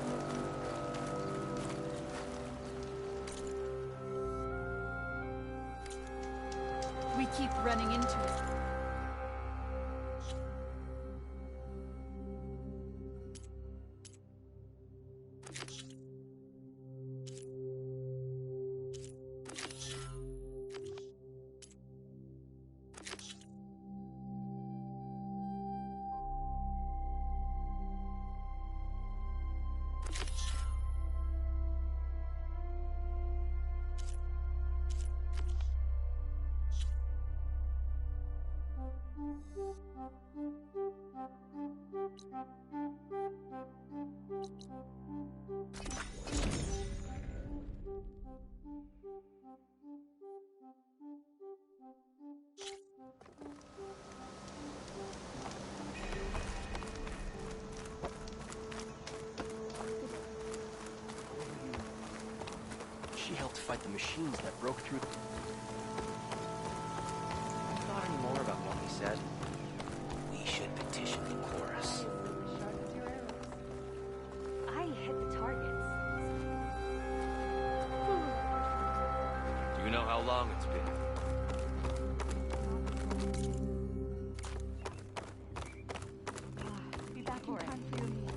We keep running into it. She helped fight the machines that broke through. I thought any more about what he said. We should petition the chorus. I hit the targets. Do you know how long it's been? Be back in time for your meal.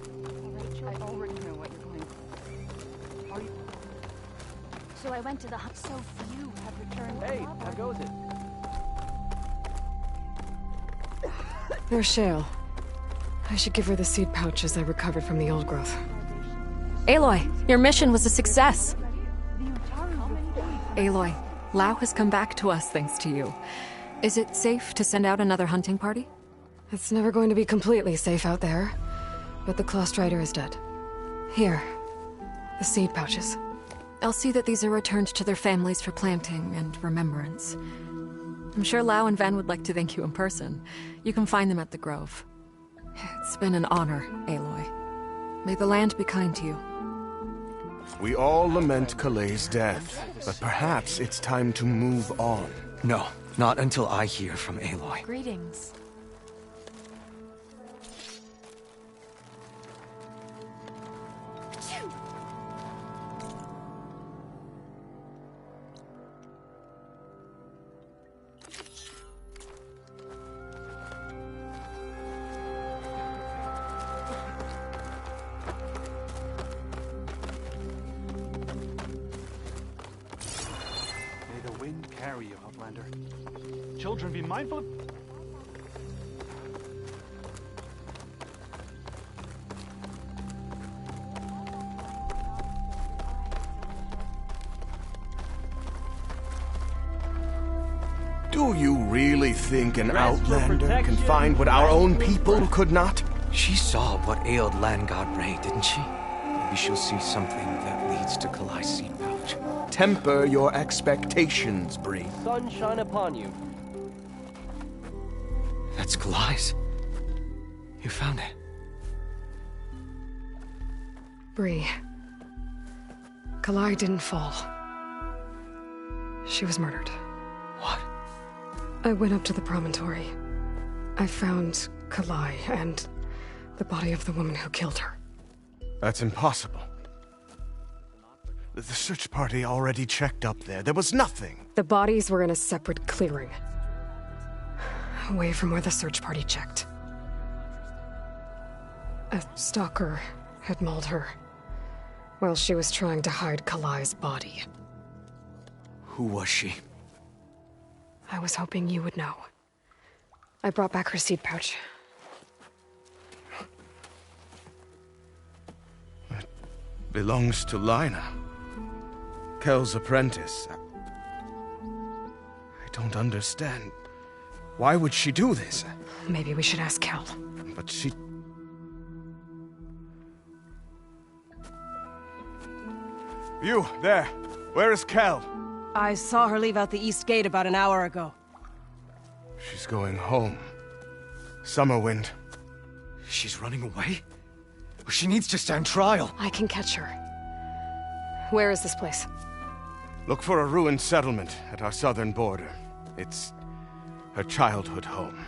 I already know what you're going for. Are you? So I went to the hunt. So few have returned. Hey, how goes it? There's Shale. I should give her the seed pouches I recovered from the Oldgrowth. Aloy, your mission was a success. Aloy, Lao has come back to us thanks to you. Is it safe to send out another hunting party? It's never going to be completely safe out there, but the Clawstrider is dead. Here, the seed pouches. I'll see that these are returned to their families for planting and remembrance. I'm sure Lao and Van would like to thank you in person. You can find them at the Grove. It's been an honor, Aloy. May the land be kind to you. We all lament Kalei's death, but perhaps it's time to move on. No, not until I hear from Aloy. Greetings. Carry you, Outlander. Children, be mindful of... Do you really think an outlander can protection. find what our own people could not? She saw what ailed Land God Ray, didn't she? Maybe she'll see something that leads to Kalai's seed pouch. Temper your expectations, Bree. Sunshine upon you. That's Kalai's. You found it. Bree. Kalai didn't fall. She was murdered. What? I went up to the Promontory. I found Kalai and the body of the woman who killed her. That's impossible. The search party already checked up there. There was nothing. The bodies were in a separate clearing. Away from where the search party checked. A stalker had mauled her while she was trying to hide Kalai's body. Who was she? I was hoping you would know. I brought back her seed pouch. It belongs to Lina. Kel's apprentice. I don't understand. Why would she do this? Maybe we should ask Kel. But she... You, there. Where is Kel? I saw her leave out the east gate about an hour ago. She's going home. Summerwind. She's running away? She needs to stand trial. I can catch her. Where is this place? Look for a ruined settlement at our southern border. It's her childhood home.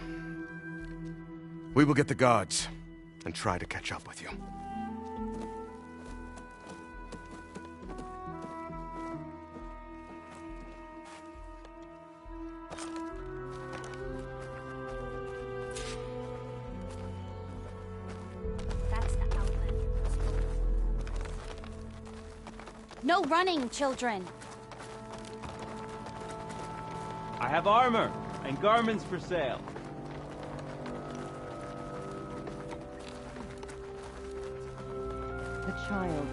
We will get the guards and try to catch up with you. That's the outlet. No running, children. I have armor and garments for sale. The child.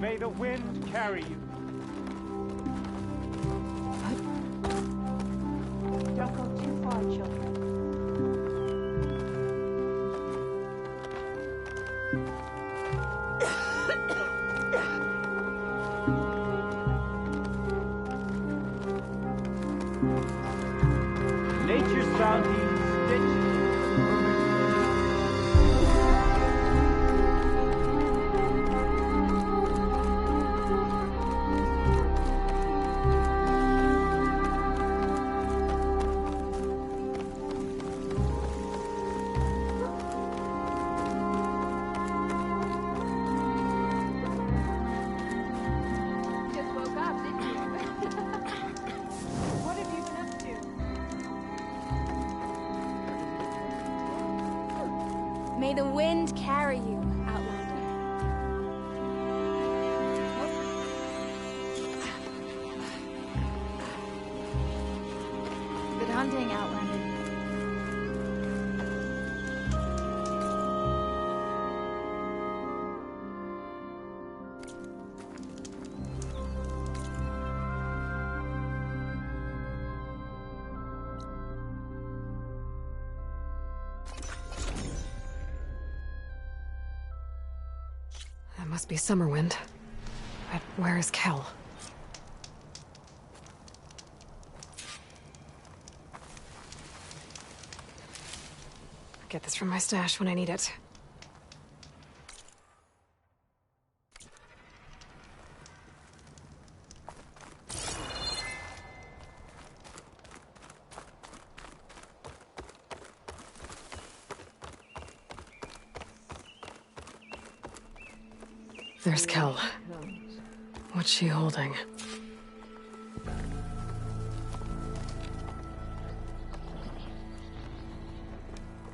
May the wind carry you. Don't go too far, children. Nature's bounty stitched. Just woke up, didn't you? What have you been up to? May the wind carry you, Outlander. Good hunting, Outlander. must be Summerwind. But where is Kel? Get this from my stash when I need it. There's Kel. What's she holding?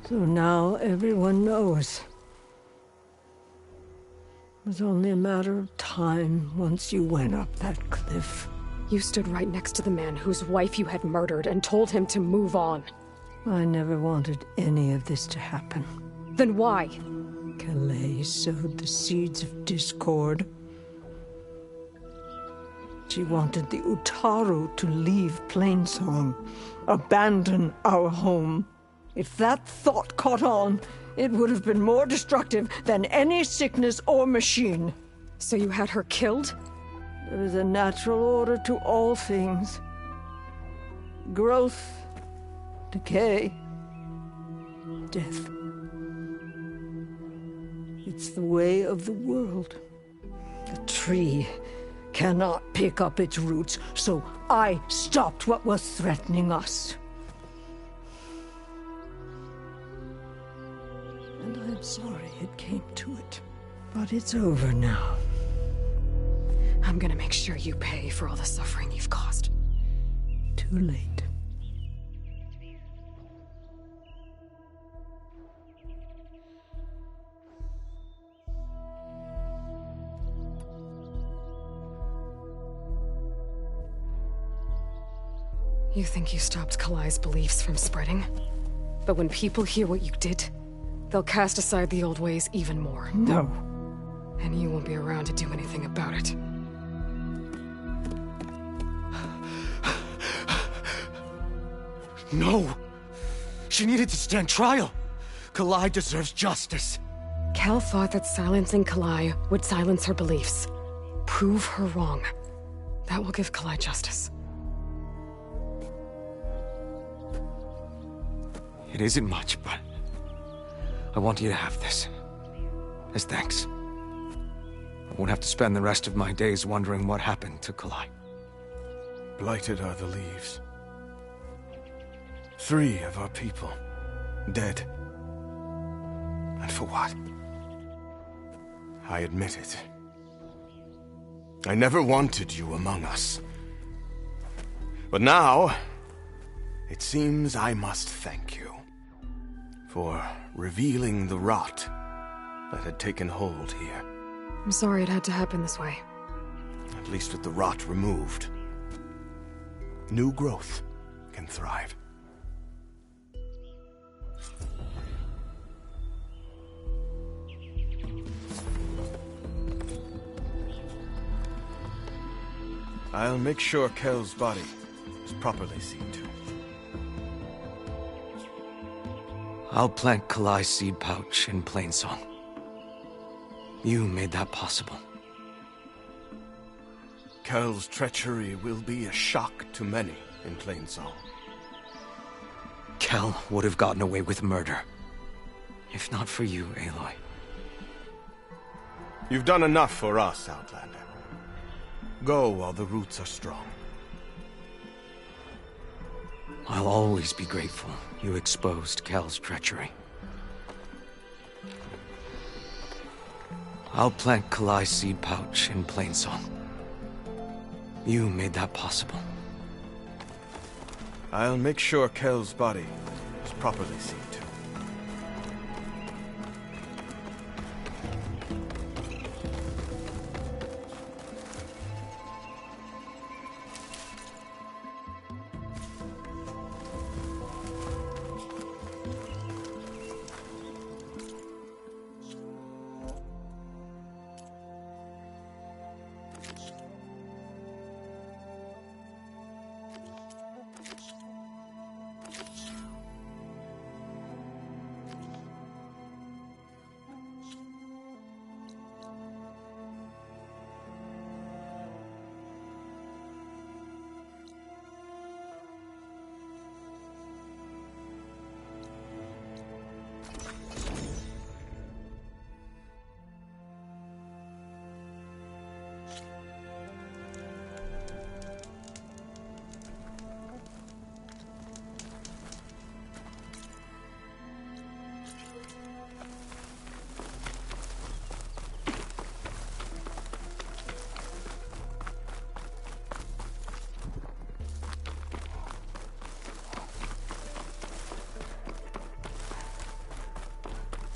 So now everyone knows. It was only a matter of time once you went up that cliff. You stood right next to the man whose wife you had murdered and told him to move on. I never wanted any of this to happen. Then why? Calais sowed the seeds of discord. She wanted the Utaru to leave Plainsong, abandon our home. If that thought caught on, it would have been more destructive than any sickness or machine. So you had her killed? There is a natural order to all things. Growth, decay, death. It's the way of the world. The tree cannot pick up its roots, so I stopped what was threatening us. And I'm sorry it came to it. But it's over now. I'm gonna make sure you pay for all the suffering you've caused. Too late. You think you stopped Kalai's beliefs from spreading? But when people hear what you did, they'll cast aside the old ways even more. No. And you won't be around to do anything about it. No! She needed to stand trial! Kalai deserves justice. Kel thought that silencing Kalai would silence her beliefs. Prove her wrong. That will give Kalai justice. It isn't much, but I want you to have this. As thanks. I won't have to spend the rest of my days wondering what happened to Kalai. Blighted are the leaves. 3 of our people, dead. And for what? I admit it. I never wanted you among us. But now, it seems I must thank you for revealing the rot that had taken hold here. I'm sorry it had to happen this way. At least with the rot removed, new growth can thrive. I'll make sure Kel's body is properly seen to. I'll plant Kalai's seed pouch in Plainsong. You made that possible. Kel's treachery will be a shock to many in Plainsong. Kel would have gotten away with murder. If not for you, Aloy. You've done enough for us, Outlander. Go while the roots are strong. I'll always be grateful you exposed Kel's treachery. I'll plant Kalai's seed pouch in Plainsong. You made that possible. I'll make sure Kel's body is properly seen to.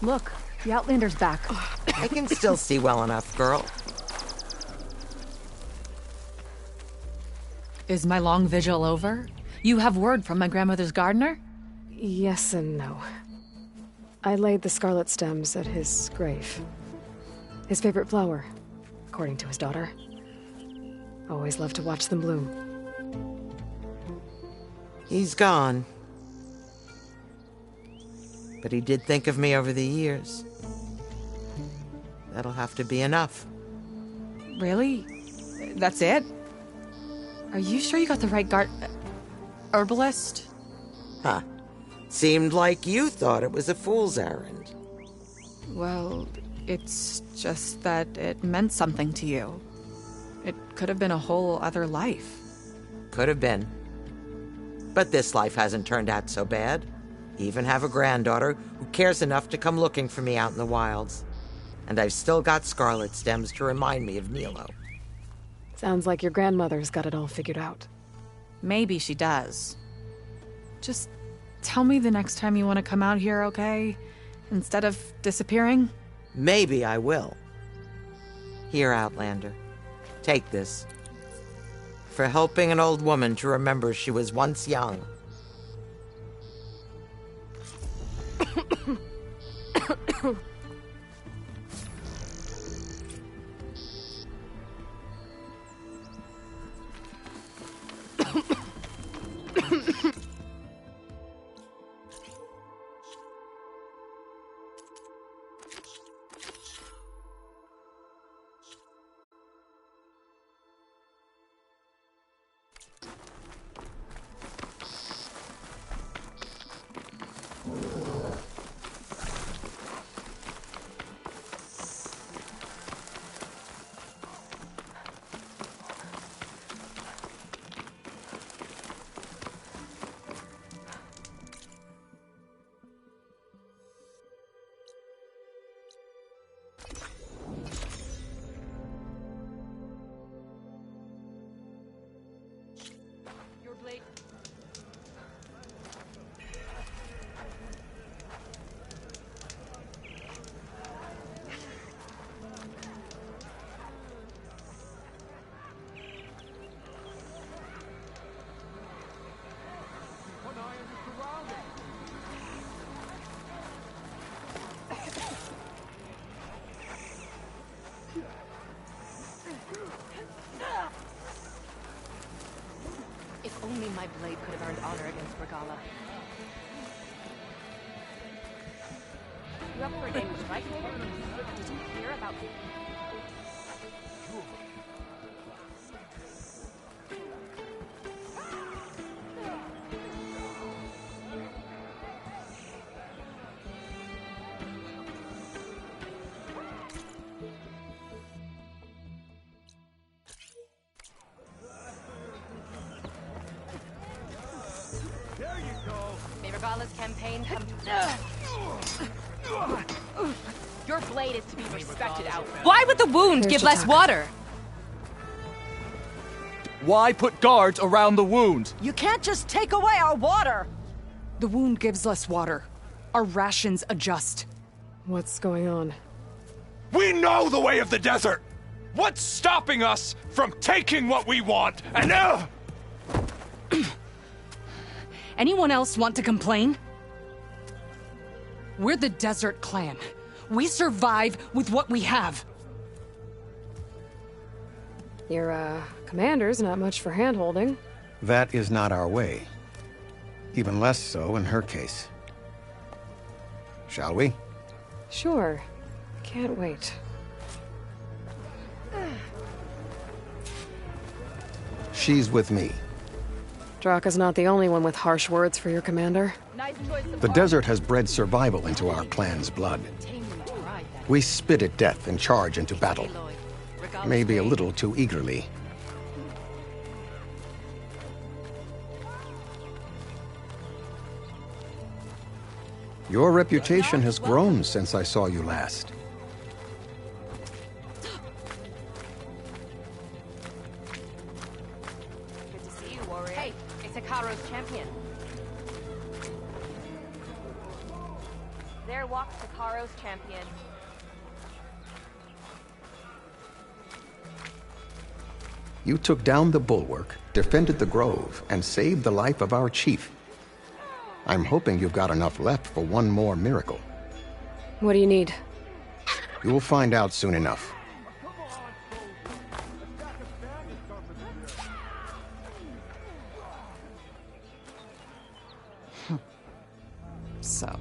Look, the Outlander's back. I can still see well enough, girl. Is my long vigil over? You have word from my grandmother's gardener? Yes and no. I laid the Scarletstems at his grave. His favorite flower, according to his daughter. Always loved to watch them bloom. He's gone. But he did think of me over the years. That'll have to be enough. Really? That's it? Are you sure you got the right herbalist? Huh. Seemed like you thought it was a fool's errand. Well, it's just that it meant something to you. It could have been a whole other life. Could have been. But this life hasn't turned out so bad. Even have a granddaughter who cares enough to come looking for me out in the wilds. And I've still got Scarletstems to remind me of Nilo. Sounds like your grandmother's got it all figured out. Maybe she does. Just tell me the next time you want to come out here, okay? Instead of disappearing? Maybe I will. Here, Outlander. Take this. For helping an old woman to remember she was once young. If only my blade could have earned honor against Regala. You up for a game of strike, Haven? Did you hear about... Regala's campaign come to... Your blade is to be respected out. Why would the wound give less water? Why put guards around the wound? You can't just take away our water! The wound gives less water. Our rations adjust. What's going on? We know the way of the desert! What's stopping us from taking what we want? And Anyone else want to complain? We're the Desert Clan. We survive with what we have. Your, commander's not much for hand-holding. That is not our way. Even less so in her case. Shall we? Sure. Can't wait. She's with me. Darikka's not the only one with harsh words for your commander. The desert has bred survival into our clan's blood. We spit at death and charge into battle. Maybe a little too eagerly. Your reputation has grown since I saw you last. Good to see you, warrior. Hey, it's Akaro's champion. There walks Takaro's champion. You took down the bulwark, defended the grove, and saved the life of our chief. I'm hoping you've got enough left for one more miracle. What do you need? You'll find out soon enough. So,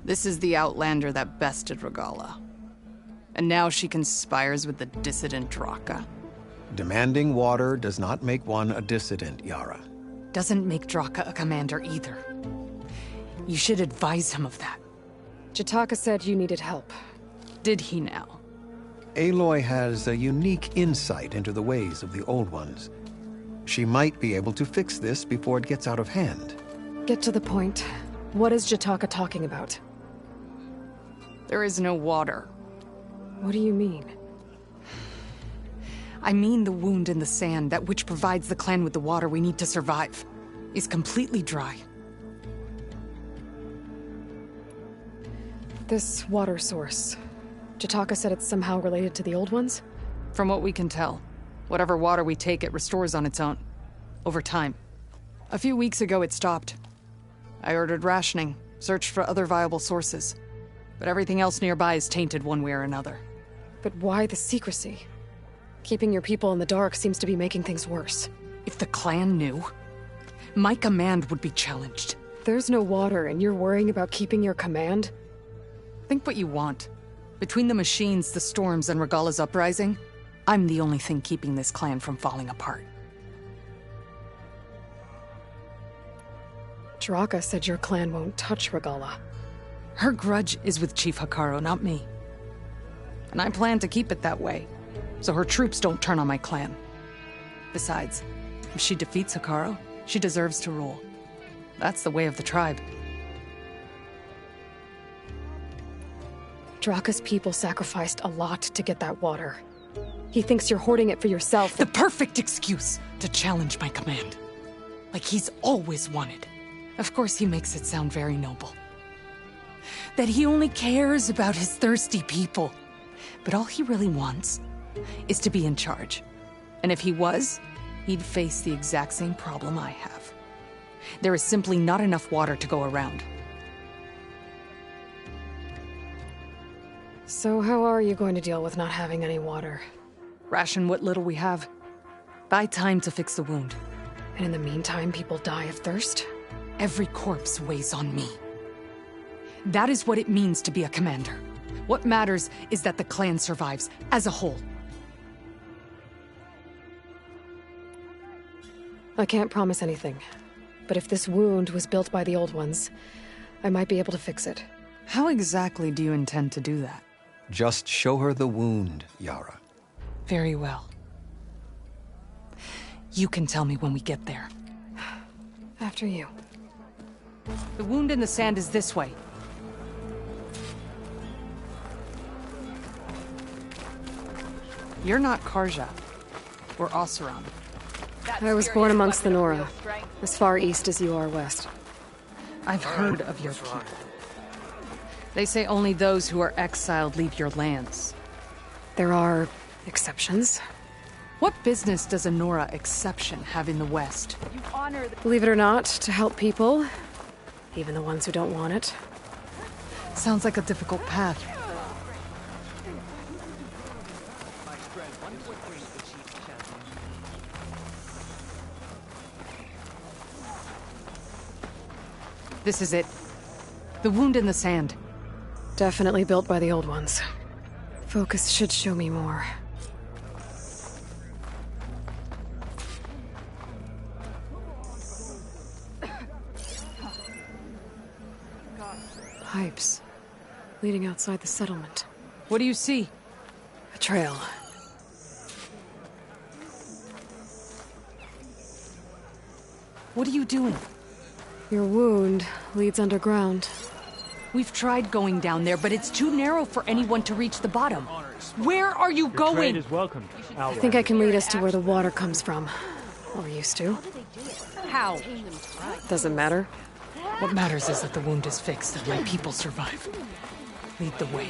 this is the outlander that bested Regala. And now she conspires with the dissident Darikka. Demanding water does not make one a dissident, Yarra. Doesn't make Darikka a commander either. You should advise him of that. Jataka said you needed help. Did he now? Aloy has a unique insight into the ways of the Old Ones. She might be able to fix this before it gets out of hand. Get to the point. What is Jataka talking about? There is no water. What do you mean? I mean the wound in the sand, that which provides the clan with the water we need to survive, is completely dry. This water source. Jataka said it's somehow related to the Old Ones? From what we can tell, whatever water we take, it restores on its own. Over time. A few weeks ago, it stopped. I ordered rationing, searched for other viable sources. But everything else nearby is tainted one way or another. But why the secrecy? Keeping your people in the dark seems to be making things worse. If the clan knew, my command would be challenged. There's no water and you're worrying about keeping your command? Think what you want. Between the machines, the storms, and Regala's uprising, I'm the only thing keeping this clan from falling apart. Darikka said your clan won't touch Regala. Her grudge is with Chief Hekarro, not me. And I plan to keep it that way, so her troops don't turn on my clan. Besides, if she defeats Hekarro, she deserves to rule. That's the way of the tribe. Darikka's people sacrificed a lot to get that water. He thinks you're hoarding it for yourself. The perfect excuse to challenge my command. Like he's always wanted. Of course he makes it sound very noble. That he only cares about his thirsty people. But all he really wants is to be in charge. And if he was, he'd face the exact same problem I have. There is simply not enough water to go around. So how are you going to deal with not having any water? Ration what little we have. Buy time to fix the wound. And in the meantime, people die of thirst? Every corpse weighs on me. That is what it means to be a commander. What matters is that the clan survives, as a whole. I can't promise anything. But if this wound was built by the Old Ones, I might be able to fix it. How exactly do you intend to do that? Just show her the wound, Yarra. Very well. You can tell me when we get there. After you. The wound in the sand is this way. You're not Karja, or Oseram. I was born amongst the Nora, as far east as you are west. I've heard of your people. They say only those who are exiled leave your lands. There are exceptions. What business does a Nora exception have in the West? Believe it or not, to help people, even the ones who don't want it. Sounds like a difficult path. This is it. The wound in the sand. Definitely built by the Old Ones. Focus should show me more. Pipes. Leading outside the settlement. What do you see? A trail. What are you doing? Your wound leads underground. We've tried going down there, but it's too narrow for anyone to reach the bottom. Where are you going? Is welcome. I think I can lead us to where the water comes from. Or used to. How? Doesn't matter. What matters is that the wound is fixed and my people survive. Lead the way.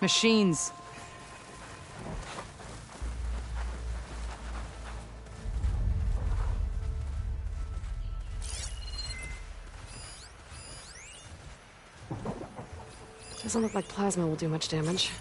Machines. Doesn't look like plasma will do much damage.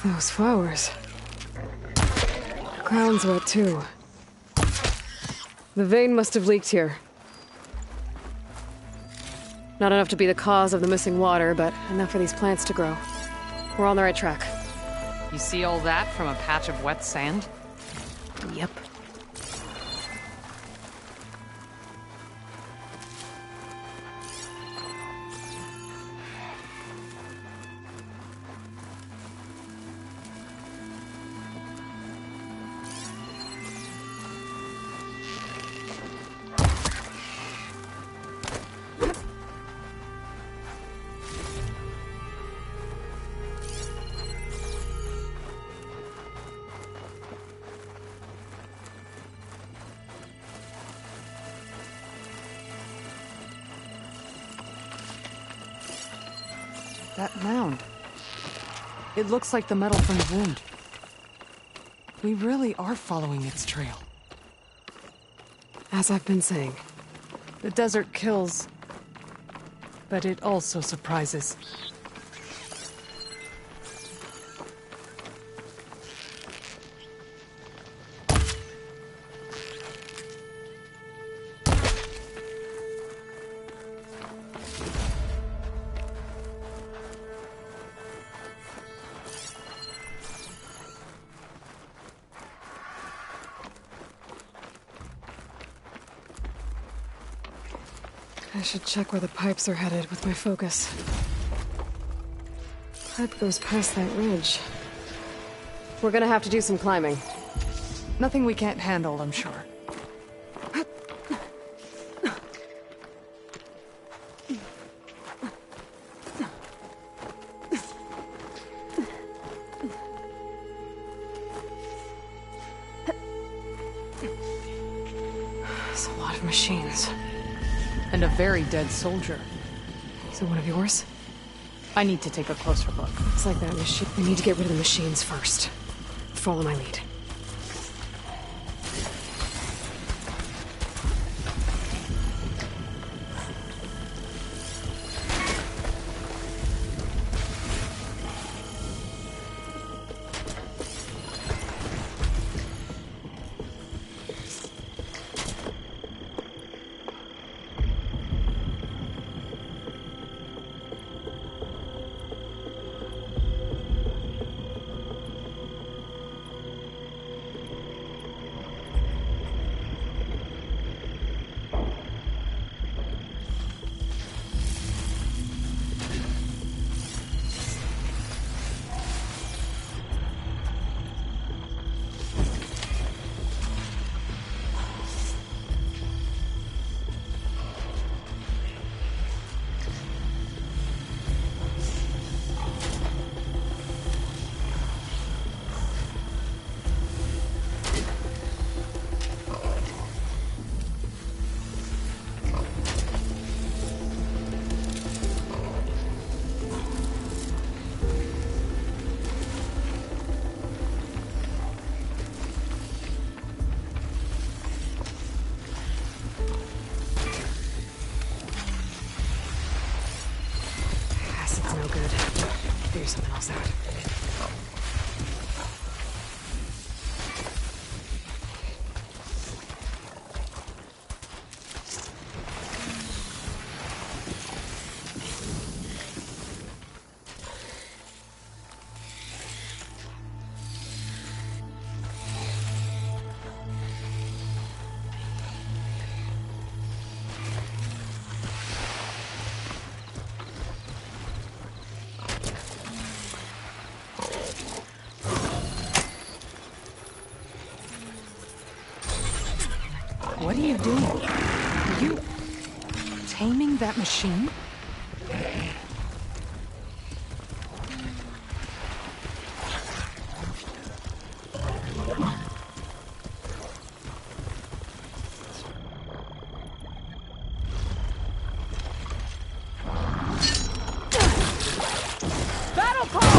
Those flowers. The ground's wet too. The vein must have leaked here. Not enough to be the cause of the missing water, but enough for these plants to grow. We're on the right track. You see all that from a patch of wet sand? Yep. That mound. It looks like the metal from the wound. We really are following its trail. As I've been saying. The desert kills, but it also surprises. I should check where the pipes are headed with my focus. Pipe goes past that ridge. We're gonna have to do some climbing. Nothing we can't handle, I'm sure. It's a lot of machines. And a very dead soldier. So one of yours? I need to take a closer look. It's like that machine. We need to get rid of the machines first. Follow my lead. That's no good. Figure something else out. What are you doing? Are you taming that machine? Battle call!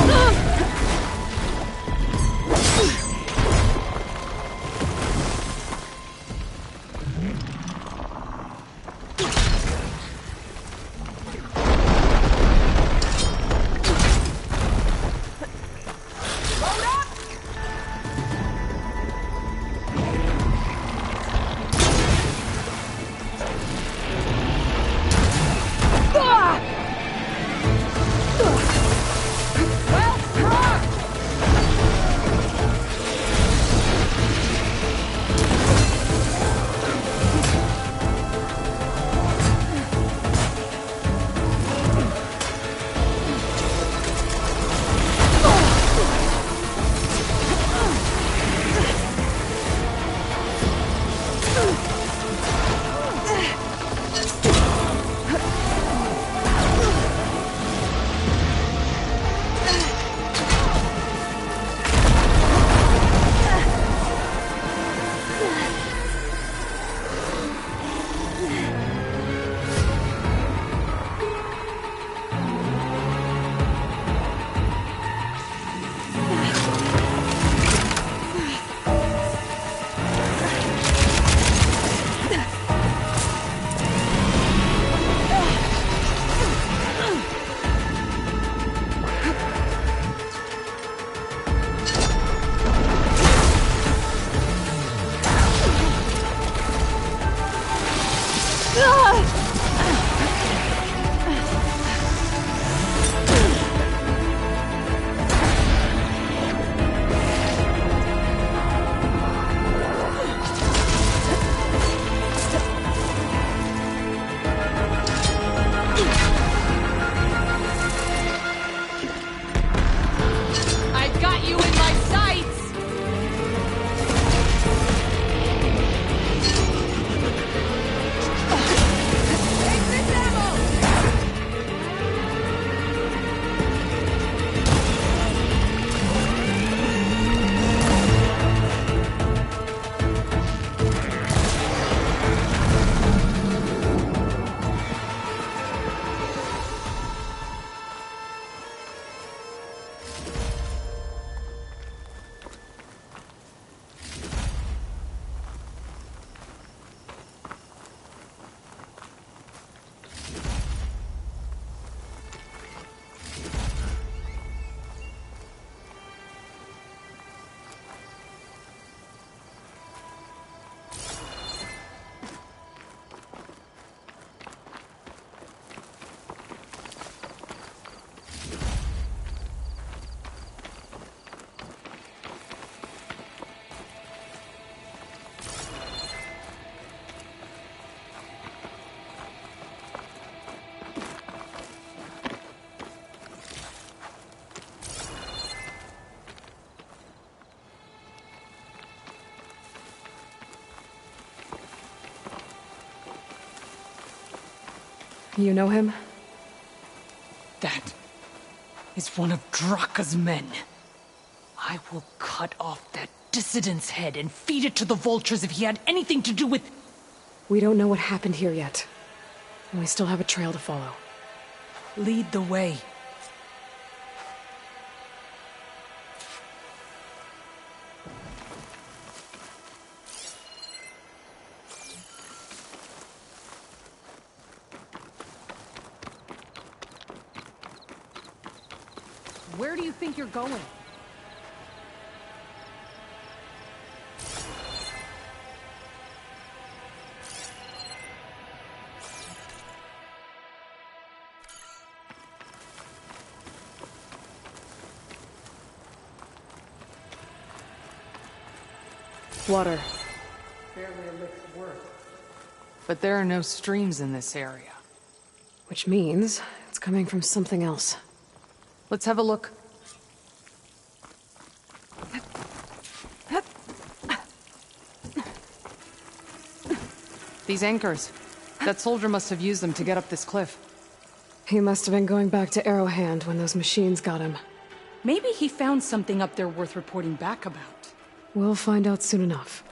You know him? That is one of Darikka's men. I will cut off that dissident's head and feed it to the vultures if he had anything to do with... We don't know what happened here yet. And we still have a trail to follow. Lead the way. Where do you think you're going? Water. Barely a lick's worth. But there are no streams in this area. Which means it's coming from something else. Let's have a look. These anchors. That soldier must have used them to get up this cliff. He must have been going back to Arrowhand when those machines got him. Maybe he found something up there worth reporting back about. We'll find out soon enough.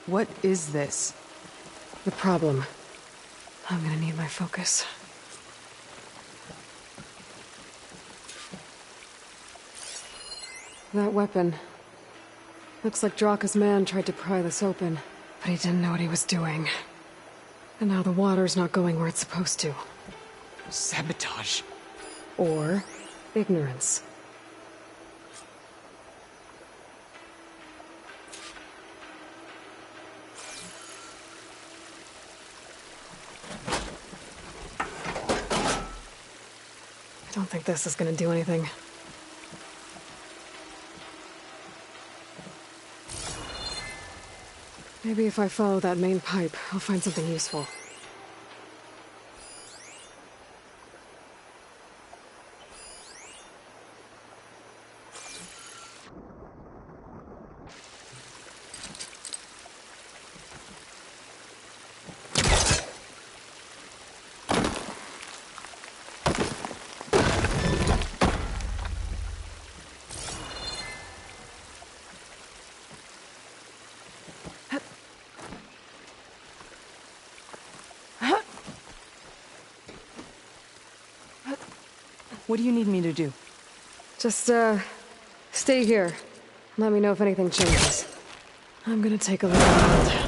What is this? The problem. I'm gonna need my focus. That weapon. Looks like Darikka's man tried to pry this open, but he didn't know what he was doing. And now the water's not going where it's supposed to. Sabotage. Or ignorance. I don't think this is gonna do anything. Maybe if I follow that main pipe, I'll find something useful. What do you need me to do? Just, stay here. Let me know if anything changes. I'm gonna take a look around.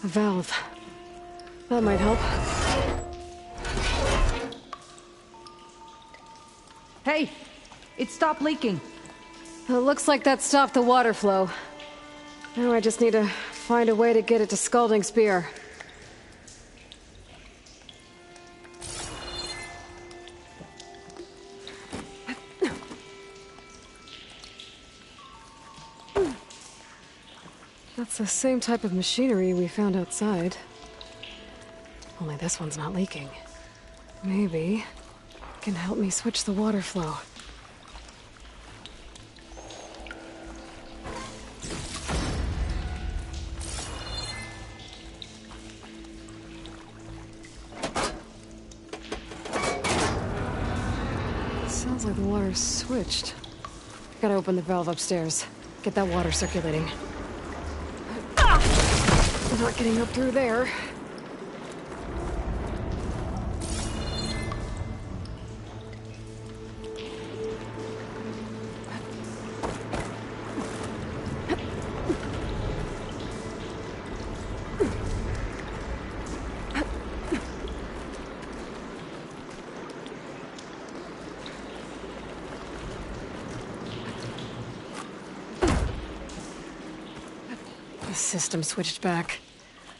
A valve. That might help. Hey! It stopped leaking. It looks like that stopped the water flow. Now I just need to find a way to get it to Scalding Spear. That's the same type of machinery we found outside. Only this one's not leaking. Maybe it can help me switch the water flow. Sounds like the water's switched. Gotta open the valve upstairs. Get that water circulating. Not getting up through there. The system switched back.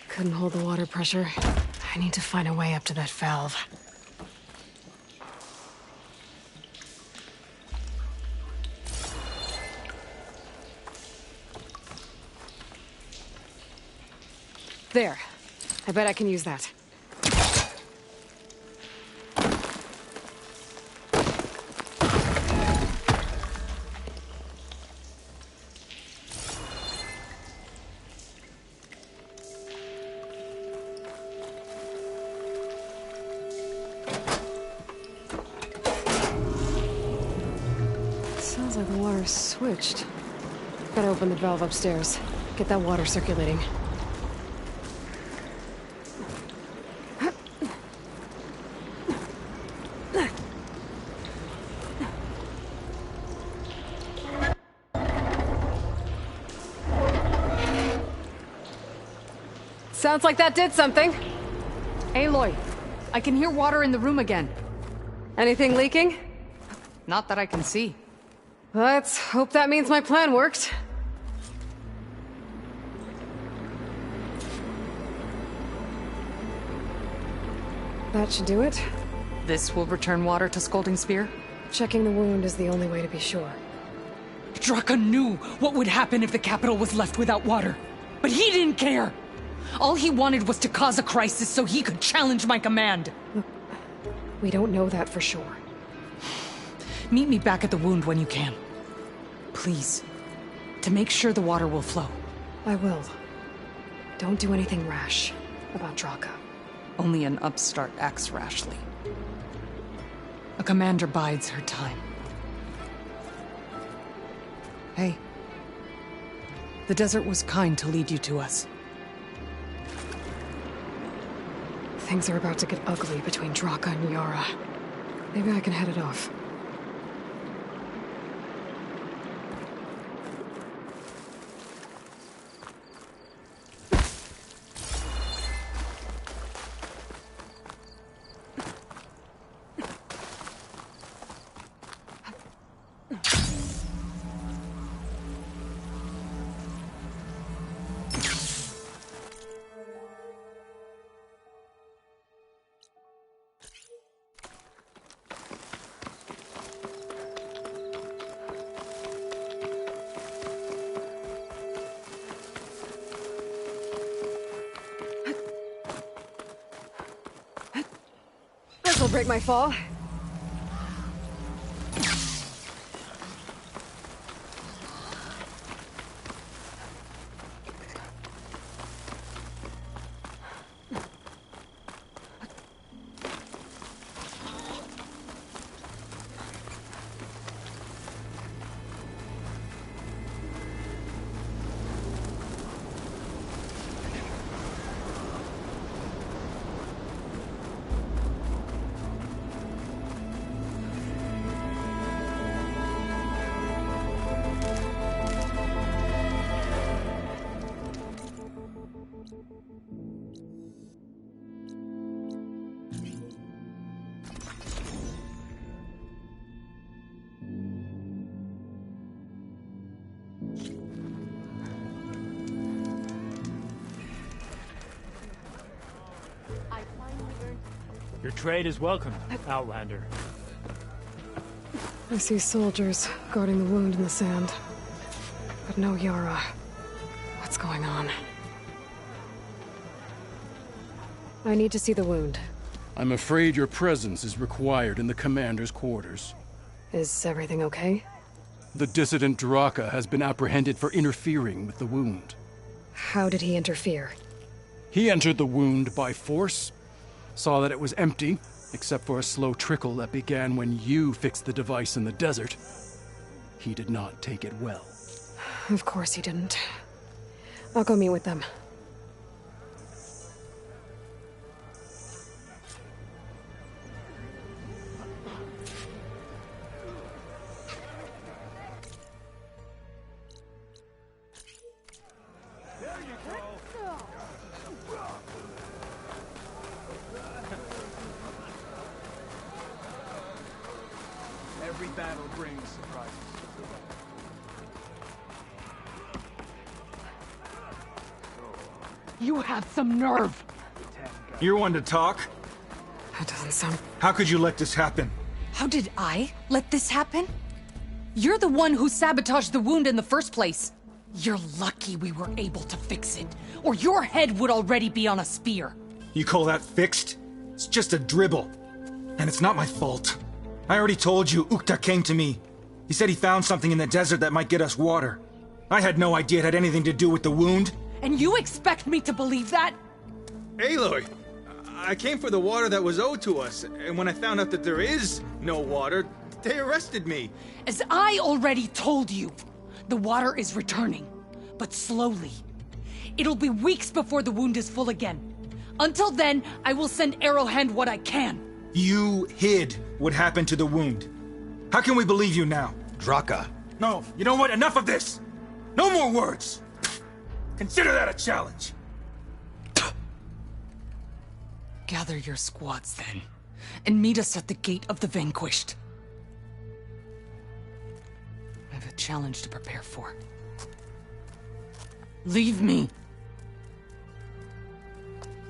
Couldn't hold the water pressure. I need to find a way up to that valve. There. I bet I can use that. Sounds like the water's switched. Gotta open the valve upstairs. Get that water circulating. Sounds like that did something. Aloy, I can hear water in the room again. Anything leaking? Not that I can see. Let's hope that means my plan worked. That should do it. This will return water to Scolding Spear? Checking the wound is the only way to be sure. Darikka knew what would happen if the capital was left without water. But he didn't care! All he wanted was to cause a crisis so he could challenge my command. Look, we don't know that for sure. Meet me back at the wound when you can. Please. To make sure the water will flow. I will. Don't do anything rash about Darikka. Only an upstart acts rashly. A commander bides her time. Hey. The desert was kind to lead you to us. Things are about to get ugly between Darikka and Yarra. Maybe I can head it off. This'll break my fall. Your trade is welcome, Outlander. I see soldiers guarding the wound in the sand. But no Yarra. What's going on? I need to see the wound. I'm afraid your presence is required in the commander's quarters. Is everything okay? The dissident Darikka has been apprehended for interfering with the wound. How did he interfere? He entered the wound by force, saw that it was empty, except for a slow trickle that began when you fixed the device in the desert. He did not take it well. Of course he didn't. I'll go meet with them. Every battle brings surprises. You have some nerve! You're one to talk? That doesn't sound... How could you let this happen? How did I let this happen? You're the one who sabotaged the wound in the first place. You're lucky we were able to fix it, or your head would already be on a spear. You call that fixed? It's just a dribble. And it's not my fault. I already told you, Ukta came to me. He said he found something in the desert that might get us water. I had no idea it had anything to do with the wound. And you expect me to believe that? Aloy, I came for the water that was owed to us, and when I found out that there is no water, they arrested me. As I already told you, the water is returning, but slowly. It'll be weeks before the wound is full again. Until then, I will send Arrowhand what I can. You hid what happened to the wound. How can we believe you now? Darikka. No, you know what? Enough of this! No more words! Consider that a challenge. Gather your squads then, and meet us at the Gate of the Vanquished. I have a challenge to prepare for. Leave me.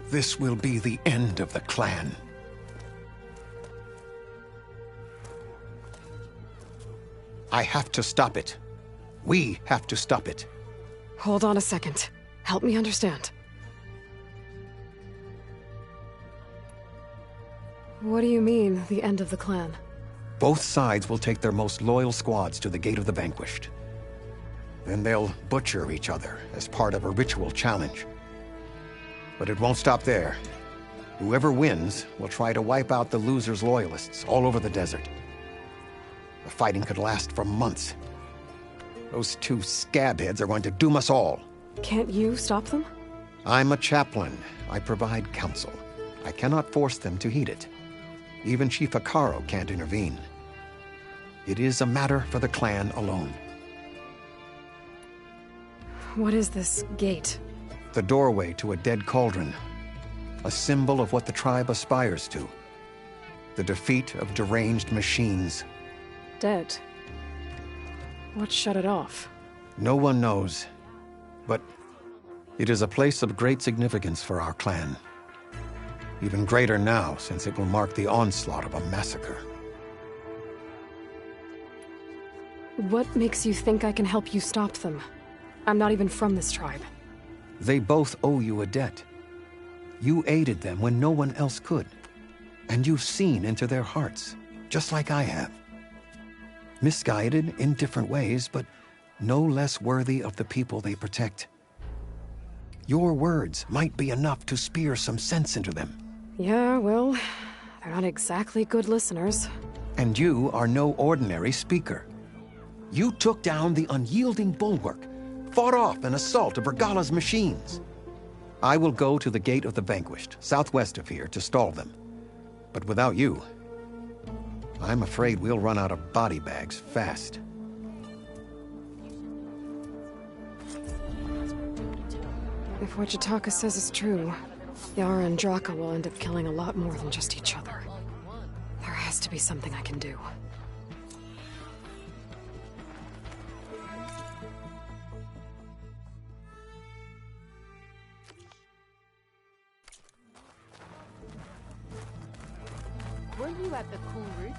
This will be the end of the clan. I have to stop it. We have to stop it. Hold on a second. Help me understand. What do you mean, the end of the clan? Both sides will take their most loyal squads to the Gate of the Vanquished. Then they'll butcher each other as part of a ritual challenge. But it won't stop there. Whoever wins will try to wipe out the loser's loyalists all over the desert. The fighting could last for months. Those two scabheads are going to doom us all. Can't you stop them? I'm a chaplain. I provide counsel. I cannot force them to heed it. Even Chief Hekarro can't intervene. It is a matter for the clan alone. What is this gate? The doorway to a dead cauldron. A symbol of what the tribe aspires to. The defeat of deranged machines. Dead. What shut it off? No one knows. But it is a place of great significance for our clan. Even greater now, since it will mark the onslaught of a massacre. What makes you think I can help you stop them? I'm not even from this tribe. They both owe you a debt. You aided them when no one else could. And you've seen into their hearts, just like I have. Misguided in different ways, but no less worthy of the people they protect. Your words might be enough to spear some sense into them. Yeah, well, they're not exactly good listeners. And you are no ordinary speaker. You took down the unyielding bulwark, fought off an assault of Regala's machines. I will go to the Gate of the Vanquished, southwest of here, to stall them. But without you, I'm afraid we'll run out of body bags fast. If what Jataka says is true, Yarra and Darikka will end up killing a lot more than just each other. There has to be something I can do. Were you at the cool roof?